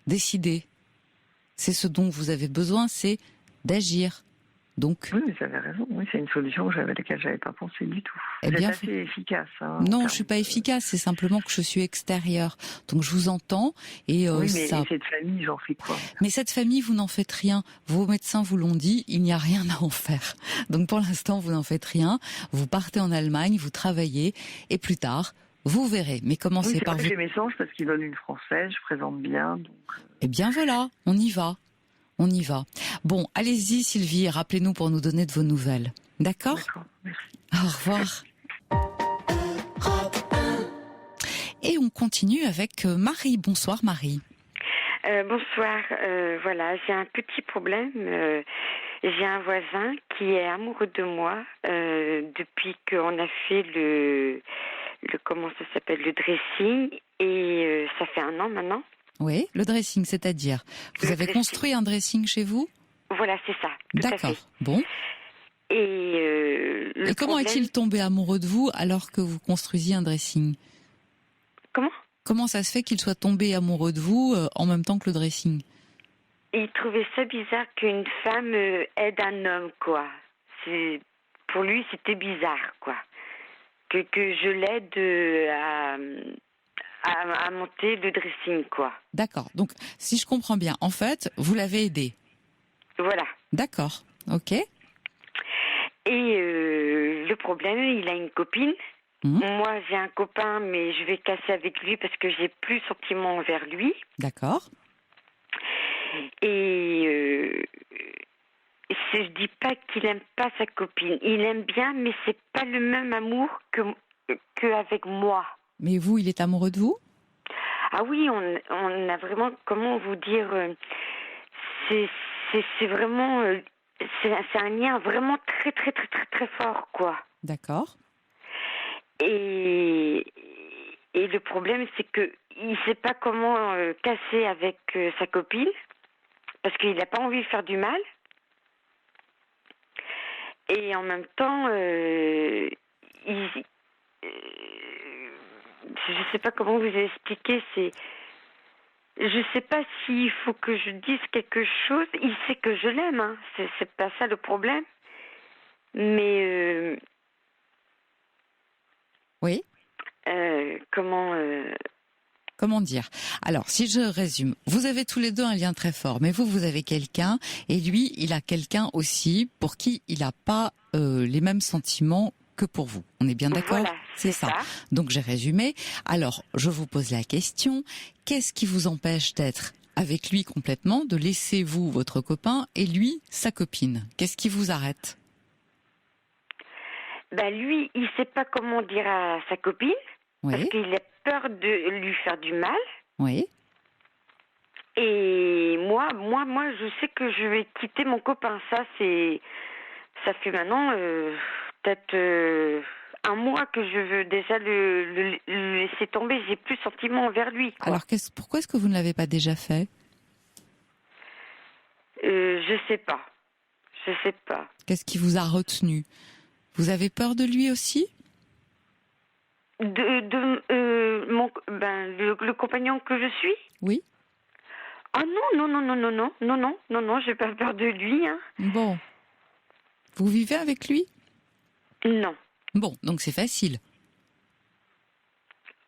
Décidez. C'est ce dont vous avez besoin, c'est d'agir. Donc, oui, mais vous avez raison. Oui, c'est une solution à laquelle j'avais pas pensé du tout. Vous êtes assez efficace. Non, je suis pas efficace. C'est simplement que je suis extérieure. Donc je vous entends et oui, mais cette famille, j'en fais quoi? Mais cette famille, vous n'en faites rien. Vos médecins vous l'ont dit. Il n'y a rien à en faire. Donc pour l'instant, vous n'en faites rien. Vous partez en Allemagne, vous travaillez et plus tard, vous verrez. Mais commencez par vous. J'ai mes songes parce qu'ils veulent une Française. Je présente bien. Donc... Eh bien voilà, on y va. On y va. Bon, allez-y Sylvie, et rappelez-nous pour nous donner de vos nouvelles. D'accord ? D'accord, merci. Au revoir. Et on continue avec Marie. Bonsoir Marie. Bonsoir. Voilà, j'ai un petit problème. J'ai un voisin qui est amoureux de moi depuis qu'on a fait le comment ça s'appelle, le dressing, et ça fait 1 an maintenant. Oui, le dressing, c'est-à-dire, vous avez construit un dressing chez vous ? Voilà, c'est ça. D'accord. Bon. Et comment est-il tombé amoureux de vous alors que vous construisiez un dressing ? Comment ça se fait qu'il soit tombé amoureux de vous en même temps que le dressing ? Il trouvait ça bizarre qu'une femme aide un homme, quoi. Pour lui, c'était bizarre, quoi. Que je l'aide à monter le dressing, quoi. D'accord. Donc, si je comprends bien, en fait, vous l'avez aidé. Voilà. D'accord. Ok. Et le problème, il a une copine. Moi, j'ai un copain, mais je vais casser avec lui parce que j'ai plus sentiment envers lui. D'accord. Et je dis pas qu'il aime pas sa copine. Il aime bien, mais c'est pas le même amour qu'avec moi. Mais vous, il est amoureux de vous ? Ah oui, on a vraiment, comment vous dire, c'est vraiment, c'est un lien vraiment très très très très très fort, quoi. D'accord. Et le problème, c'est que il sait pas comment casser avec sa copine parce qu'il n'a pas envie de faire du mal. Et en même temps, je sais pas comment vous expliquer. Je sais pas s'il faut que je dise quelque chose. Il sait que je l'aime, hein. C'est pas ça le problème. Mais Oui. Comment dire? Alors, si je résume, vous avez tous les deux un lien très fort, mais vous avez quelqu'un, et lui, il a quelqu'un aussi pour qui il n'a pas les mêmes sentiments que pour vous. On est bien d'accord? Voilà, c'est ça. Donc, j'ai résumé. Alors, je vous pose la question, qu'est-ce qui vous empêche d'être avec lui complètement, de laisser vous, votre copain, et lui, sa copine? Qu'est-ce qui vous arrête? Lui, il sait pas comment dire à sa copine, parce qu'il a peur de lui faire du mal. Oui. Et moi, je sais que je vais quitter mon copain. Ça fait maintenant peut-être un mois que je veux déjà le laisser tomber. J'ai plus de sentiments envers lui, quoi. Alors, pourquoi est-ce que vous ne l'avez pas déjà fait? Je sais pas. Qu'est-ce qui vous a retenu? Vous avez peur de lui aussi? Le compagnon que je suis? Oui. Ah non, j'ai pas peur de lui, hein. Bon. Vous vivez avec lui? Non. Bon, donc c'est facile.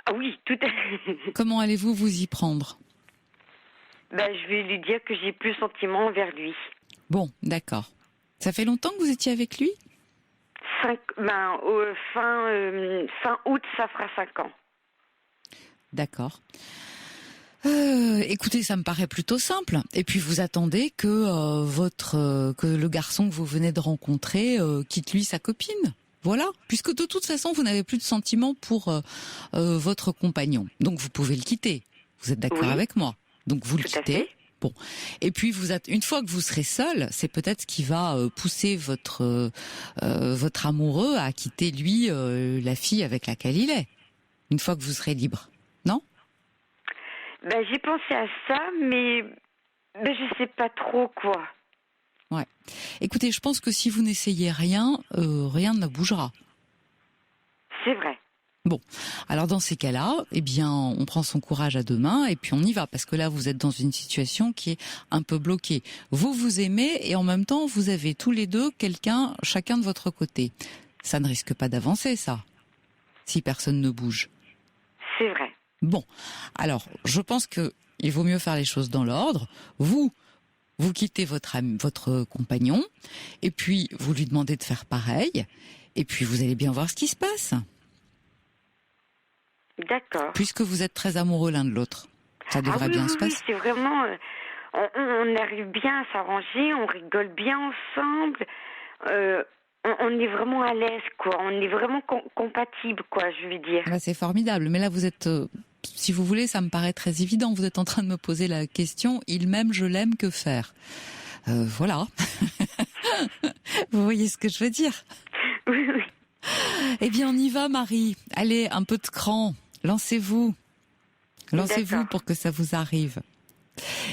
Ah oui, tout à fait. Comment allez-vous vous y prendre? Je vais lui dire que j'ai plus sentiment envers lui. Bon, d'accord. Ça fait longtemps que vous étiez avec lui? Fin août, ça fera 5 ans. D'accord. Écoutez, ça me paraît plutôt simple. Et puis vous attendez que que le garçon que vous venez de rencontrer quitte lui sa copine. Voilà. Puisque de toute façon vous n'avez plus de sentiments pour votre compagnon, donc vous pouvez le quitter. Vous êtes d'accord avec moi? Donc vous le quittez. Bon. Et puis une fois que vous serez seul, c'est peut-être ce qui va pousser votre amoureux à quitter lui la fille avec laquelle il est. Une fois que vous serez libre, non? J'ai pensé à ça, mais je sais pas trop quoi. Ouais. Écoutez, je pense que si vous n'essayez rien, rien ne bougera. C'est vrai. Bon, alors dans ces cas-là, on prend son courage à deux mains et puis on y va, parce que là vous êtes dans une situation qui est un peu bloquée. Vous vous aimez et en même temps vous avez tous les deux quelqu'un, chacun de votre côté. Ça ne risque pas d'avancer, ça, si personne ne bouge. C'est vrai. Bon, alors je pense que il vaut mieux faire les choses dans l'ordre. Vous quittez votre compagnon et puis vous lui demandez de faire pareil et puis vous allez bien voir ce qui se passe. D'accord. Puisque vous êtes très amoureux l'un de l'autre, ça devrait bien se passer. Oui, c'est vraiment... on arrive bien à s'arranger, on rigole bien ensemble, on est vraiment à l'aise, quoi. On est vraiment compatibles, quoi, je veux dire. C'est formidable, mais là vous êtes... si vous voulez, ça me paraît très évident. Vous êtes en train de me poser la question, il m'aime, je l'aime, que faire? Voilà. Vous voyez ce que je veux dire? Oui. Eh bien, on y va, Marie. Allez, un peu de cran. Lancez-vous pour que ça vous arrive.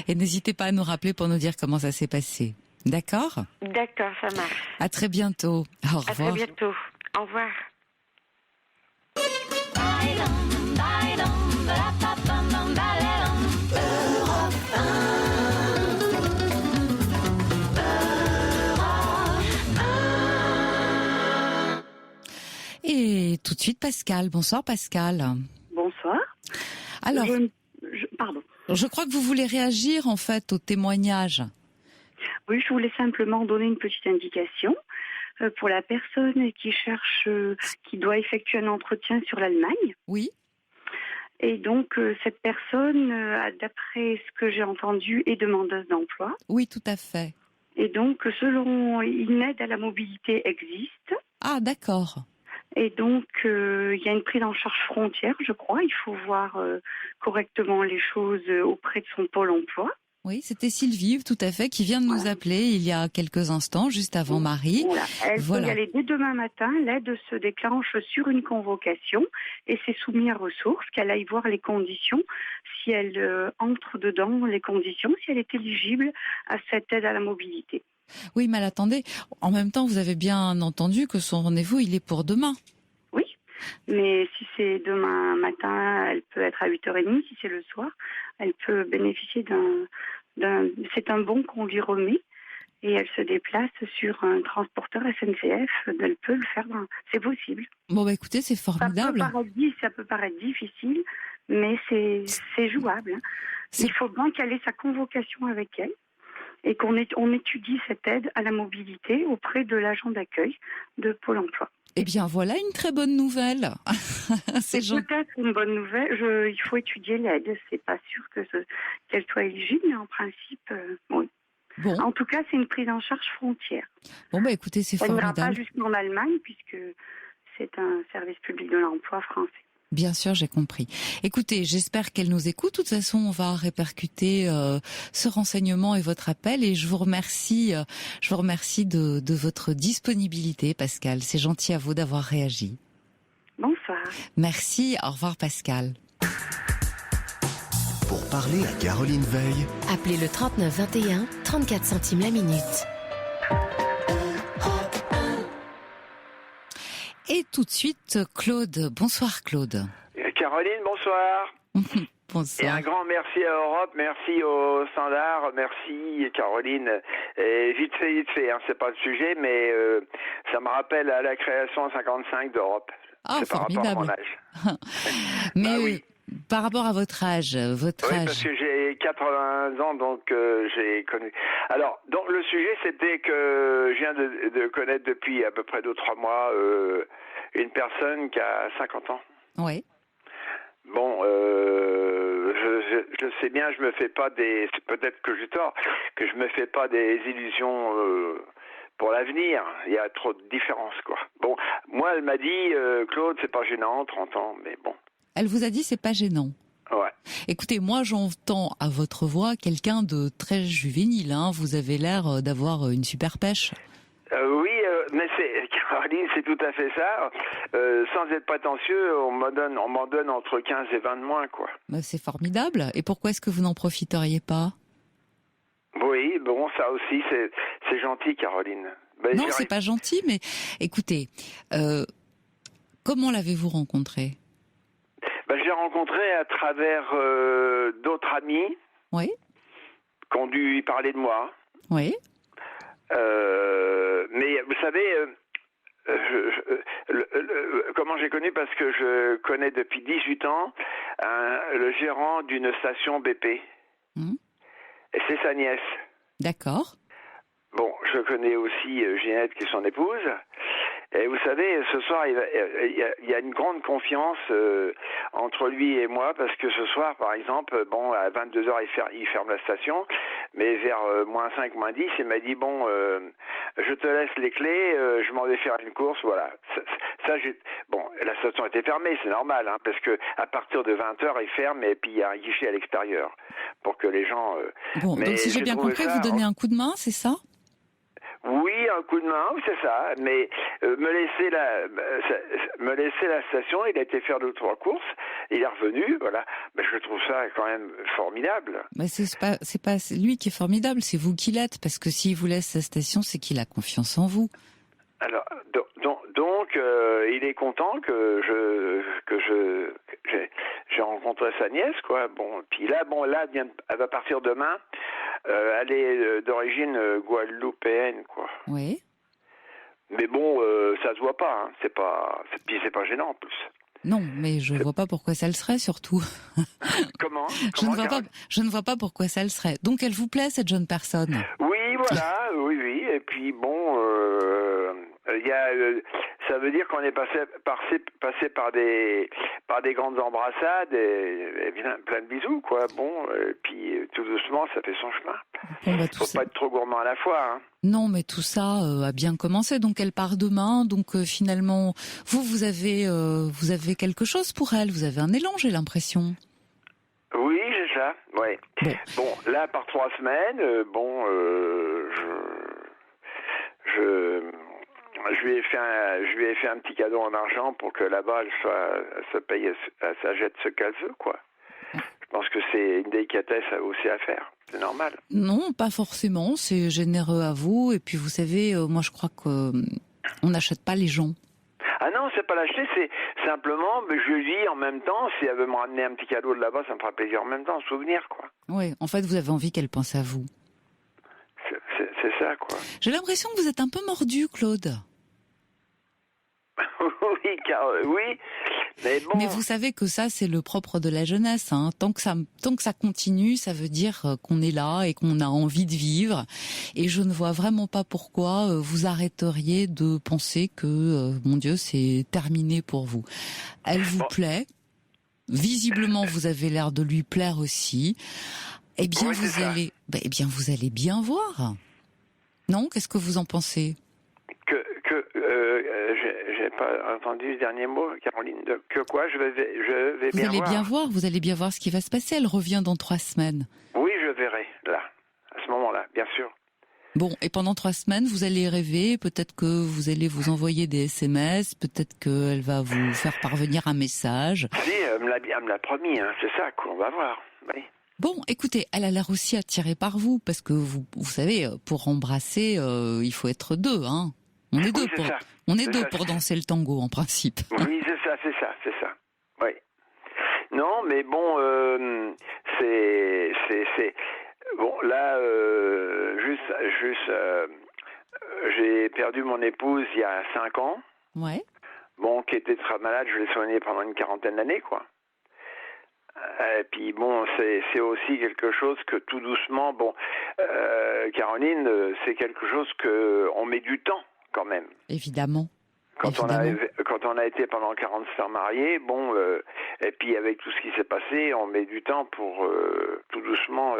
Et n'hésitez pas à nous rappeler pour nous dire comment ça s'est passé. D'accord? D'accord, ça marche. À très bientôt. Au revoir. À très bientôt. Au revoir. Et tout de suite, Pascal. Bonsoir, Pascal. Bonsoir. Alors, pardon. Je crois que vous voulez réagir, en fait, au témoignage. Oui, je voulais simplement donner une petite indication pour la personne qui cherche, qui doit effectuer un entretien sur l'Allemagne. Oui. Et donc, cette personne, d'après ce que j'ai entendu, est demandeuse d'emploi. Oui, tout à fait. Et donc, selon une aide à la mobilité existe. Ah, d'accord. Et donc, il y a une prise en charge frontière, je crois. Il faut voir correctement les choses auprès de son pôle emploi. Oui, c'était Sylvie, tout à fait, qui vient de nous appeler il y a quelques instants, juste avant Marie. Voilà. Elle peut y aller dès demain matin. L'aide se déclenche sur une convocation et c'est soumis à ressources, qu'elle aille voir les conditions, si elle entre dedans les conditions, si elle est éligible à cette aide à la mobilité. Oui, mais attendez, en même temps, vous avez bien entendu que son rendez-vous, il est pour demain. Oui, mais si c'est demain matin, elle peut être à 8h30. Si c'est le soir, elle peut bénéficier c'est un bon qu'on lui remet. Et elle se déplace sur un transporteur SNCF. Elle peut le faire. C'est possible. Bon, bah écoutez, c'est formidable. Ça peut paraître difficile, mais c'est jouable. Il faut bien qu'elle ait sa convocation avec elle et qu'on étudie cette aide à la mobilité auprès de l'agent d'accueil de Pôle emploi. Eh bien, voilà une très bonne nouvelle. C'est peut-être une bonne nouvelle. Il faut étudier l'aide. C'est pas sûr qu'elle soit éligible, mais en principe, oui. Bon. En tout cas, c'est une prise en charge frontière. Bon, bah écoutez, c'est formidable. Elle n'ira pas jusqu'en Allemagne, puisque c'est un service public de l'emploi français. Bien sûr, j'ai compris. Écoutez, j'espère qu'elle nous écoute. De toute façon, on va répercuter ce renseignement et votre appel. Et je vous remercie de votre disponibilité, Pascal. C'est gentil à vous d'avoir réagi. Bonsoir. Merci. Au revoir, Pascal. Pour parler à Caroline Veil, appelez le 39 21, 34 centimes la minute. Et tout de suite, Claude. Bonsoir, Claude. Caroline, bonsoir. Bonsoir. Et un grand merci à Europe, merci au Standard, merci Caroline. Et vite fait, hein, c'est pas le sujet, mais ça me rappelle à la création en 55 d'Europe. Ah, c'est formidable. Par rapport à mon âge. Mais oui. Par rapport à votre âge, Oui, parce que j'ai 80 ans, donc j'ai connu. Alors, donc le sujet, c'était que je viens de connaître depuis à peu près 2-3 mois une personne qui a 50 ans. Oui. Bon, je sais bien, je me fais pas peut-être que j'ai tort, que je me fais pas des illusions pour l'avenir. Il y a trop de différences, quoi. Bon, moi, elle m'a dit, Claude, c'est pas gênant, 30 ans, mais bon. Elle vous a dit c'est pas gênant. Ouais. Écoutez, moi j'entends à votre voix quelqu'un de très juvénile. Hein. Vous avez l'air d'avoir une super pêche. Oui, mais Caroline, c'est tout à fait ça. Sans être prétentieux, on m'en donne entre 15 et 20 de moins, quoi. Bah, c'est formidable. Et pourquoi est-ce que vous n'en profiteriez pas? Oui, bon, ça aussi, c'est gentil, Caroline. Ben, non, c'est pas gentil, mais écoutez, comment l'avez-vous rencontré? Ben, je l'ai rencontré à travers d'autres amis. Oui. Qui ont dû y parler de moi. Oui. Mais vous savez, comment j'ai connu? Parce que je connais depuis 18 ans le gérant d'une station BP. Et c'est sa nièce. D'accord. Bon, je connais aussi Ginette, qui est son épouse. Et vous savez, ce soir, il y a une grande confiance entre lui et moi, parce que ce soir, par exemple, bon, à 22h, il ferme la station, mais vers moins 5, moins 10, il m'a dit, bon, je te laisse les clés, je m'en vais faire une course, voilà. Bon, la station était fermée, c'est normal, hein, parce que à partir de 20h, il ferme, et puis il y a un guichet à l'extérieur, pour que les gens... Bon, donc si j'ai bien compris, vous donnez un coup de main, c'est ça? Oui, un coup de main, c'est ça. Mais me laisser la station, il a été faire 2 ou 3 courses, il est revenu, voilà. Mais je trouve ça quand même formidable. Mais c'est pas lui qui est formidable, c'est vous qui l'êtes, parce que s'il vous laisse la station, c'est qu'il a confiance en vous. Alors, donc, il est content que j'ai rencontré sa nièce, quoi. Bon, puis là, elle va partir demain. Elle est d'origine guadeloupéenne, quoi. Oui. Mais bon, ça se voit pas. Hein. C'est pas gênant en plus. Non, mais je vois pas pourquoi ça le serait, surtout. Comment Je ne vois pas pourquoi ça le serait. Donc, elle vous plaît, cette jeune personne? Oui, voilà, oui. Et puis bon, ça veut dire qu'on est passé par des grandes embrassades et plein de bisous, quoi. Bon, et puis tout doucement, ça fait son chemin. Bon, bah, faut pas être trop gourmand à la fois, hein. Non, mais tout ça a bien commencé. Donc elle part demain. Donc finalement, vous avez quelque chose pour elle. Vous avez un élan, j'ai l'impression. Oui, j'ai ça. Ouais. Bon, là, par 3 semaines, je lui ai fait un petit cadeau en argent pour que là-bas elle se paye, elle s'achète ce qu'elle veut, quoi. Je pense que c'est une délicatesse aussi à faire. C'est normal. Non, pas forcément. C'est généreux à vous. Et puis, vous savez, moi, je crois que on n'achète pas les gens. Ah non, c'est pas l'acheter, c'est simplement, je lui dis en même temps, si elle veut me ramener un petit cadeau de là-bas, ça me fera plaisir en même temps, un souvenir, quoi. Oui, en fait, vous avez envie qu'elle pense à vous. C'est ça, quoi. J'ai l'impression que vous êtes un peu mordu, Claude. Oui, oui. Mais bon. Mais vous savez que ça, c'est le propre de la jeunesse. Hein. Tant que ça continue, ça veut dire qu'on est là et qu'on a envie de vivre. Et je ne vois vraiment pas pourquoi vous arrêteriez de penser que, mon Dieu, c'est terminé pour vous. Elle vous plaît. Visiblement, vous avez l'air de lui plaire aussi. Eh bien, vous allez bien voir. Non? Qu'est-ce que vous en pensez? J'ai pas entendu le dernier mot, Caroline. Que quoi? Je vais bien voir. Vous allez bien voir. Vous allez bien voir ce qui va se passer. Elle revient dans 3 semaines. Oui, je verrai, là. À ce moment-là, bien sûr. Bon, et pendant 3 semaines, vous allez rêver. Peut-être que vous allez vous envoyer des SMS. Peut-être qu'elle va vous faire parvenir un message. Si, elle me l'a promis, hein, c'est ça, quoi. On va voir. Oui. Bon, écoutez, elle a l'air aussi attirée par vous. Parce que vous savez, pour embrasser, il faut être 2, hein. On est deux pour danser le tango, en principe. Oui, c'est ça. Oui. Non, mais bon, c'est bon. Là, j'ai perdu mon épouse il y a 5 ans. Ouais. Bon, qui était très malade, je l'ai soignée pendant une 40aine d'années, quoi. Et puis bon, c'est aussi quelque chose que tout doucement, bon, Caroline, c'est quelque chose que on met du temps. Quand même. Évidemment. Quand on a été pendant 40 se faire marier, bon, et puis avec tout ce qui s'est passé, on met du temps pour tout doucement,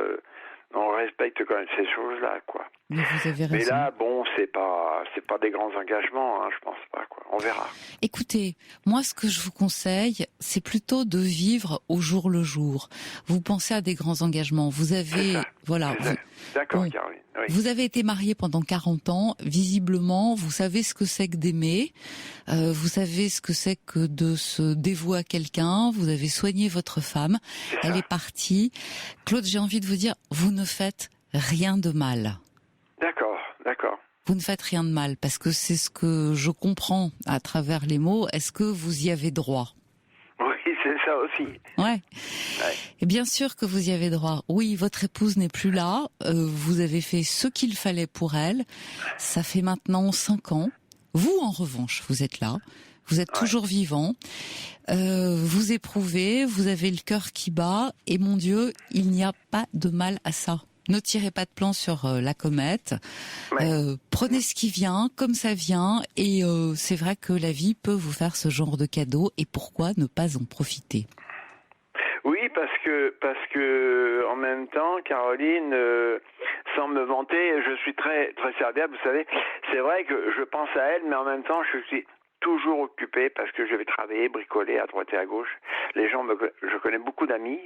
on respecte quand même ces choses-là, quoi. Mais vous avez raison. Mais là, bon, c'est pas des grands engagements, hein, je pense pas, quoi. On verra. Écoutez, moi, ce que je vous conseille, c'est plutôt de vivre au jour le jour. Vous pensez à des grands engagements. Vous avez, voilà. D'accord, Caroline. Oui. Vous avez été marié pendant 40 ans. Visiblement, vous savez ce que c'est que d'aimer. Vous savez ce que c'est que de se dévouer à quelqu'un. Vous avez soigné votre femme. Elle est partie. Claude, j'ai envie de vous dire, vous ne faites rien de mal. D'accord. Vous ne faites rien de mal, parce que c'est ce que je comprends à travers les mots. Est-ce que vous y avez droit? Oui, c'est ça aussi. Ouais. Et bien sûr que vous y avez droit. Oui, votre épouse n'est plus là. Vous avez fait ce qu'il fallait pour elle. Ça fait maintenant 5 ans. Vous, en revanche, vous êtes là. Vous êtes toujours vivant. Vous éprouvez, vous avez le cœur qui bat. Et mon Dieu, il n'y a pas de mal à ça. Ne tirez pas de plan sur la comète. Prenez ce qui vient, comme ça vient. Et c'est vrai que la vie peut vous faire ce genre de cadeau. Et pourquoi ne pas en profiter? Oui, parce que en même temps, Caroline, sans me vanter, je suis très très serviable. Vous savez, c'est vrai que je pense à elle, mais en même temps, je suis toujours occupé parce que je vais travailler, bricoler à droite et à gauche. Je connais beaucoup d'amis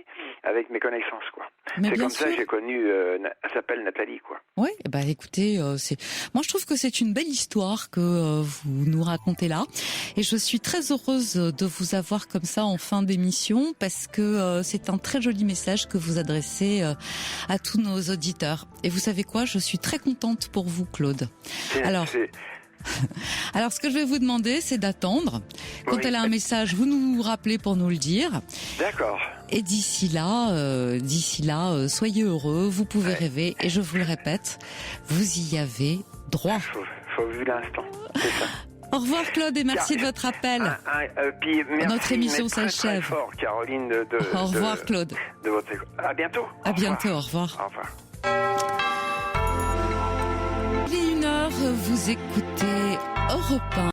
avec mes connaissances, quoi. C'est comme ça que j'ai connu, elle s'appelle Nathalie, quoi. Oui, bah écoutez, moi je trouve que c'est une belle histoire que vous nous racontez là, et je suis très heureuse de vous avoir comme ça en fin d'émission parce que c'est un très joli message que vous adressez à tous nos auditeurs. Et vous savez quoi, je suis très contente pour vous, Claude. Alors, ce que je vais vous demander, c'est d'attendre. Quand elle a un message, vous nous rappelez pour nous le dire. D'accord. Et d'ici là, soyez heureux, vous pouvez rêver. Et je vous le répète, vous y avez droit. Faut vivre l'instant, c'est ça. Au revoir Claude et merci de votre appel. Puis merci, notre émission s'achève. Très fort, Caroline. Au revoir Claude. De votre... À bientôt. À bientôt, au revoir. Au revoir. Il est 1h, vous écoutez Europe 1.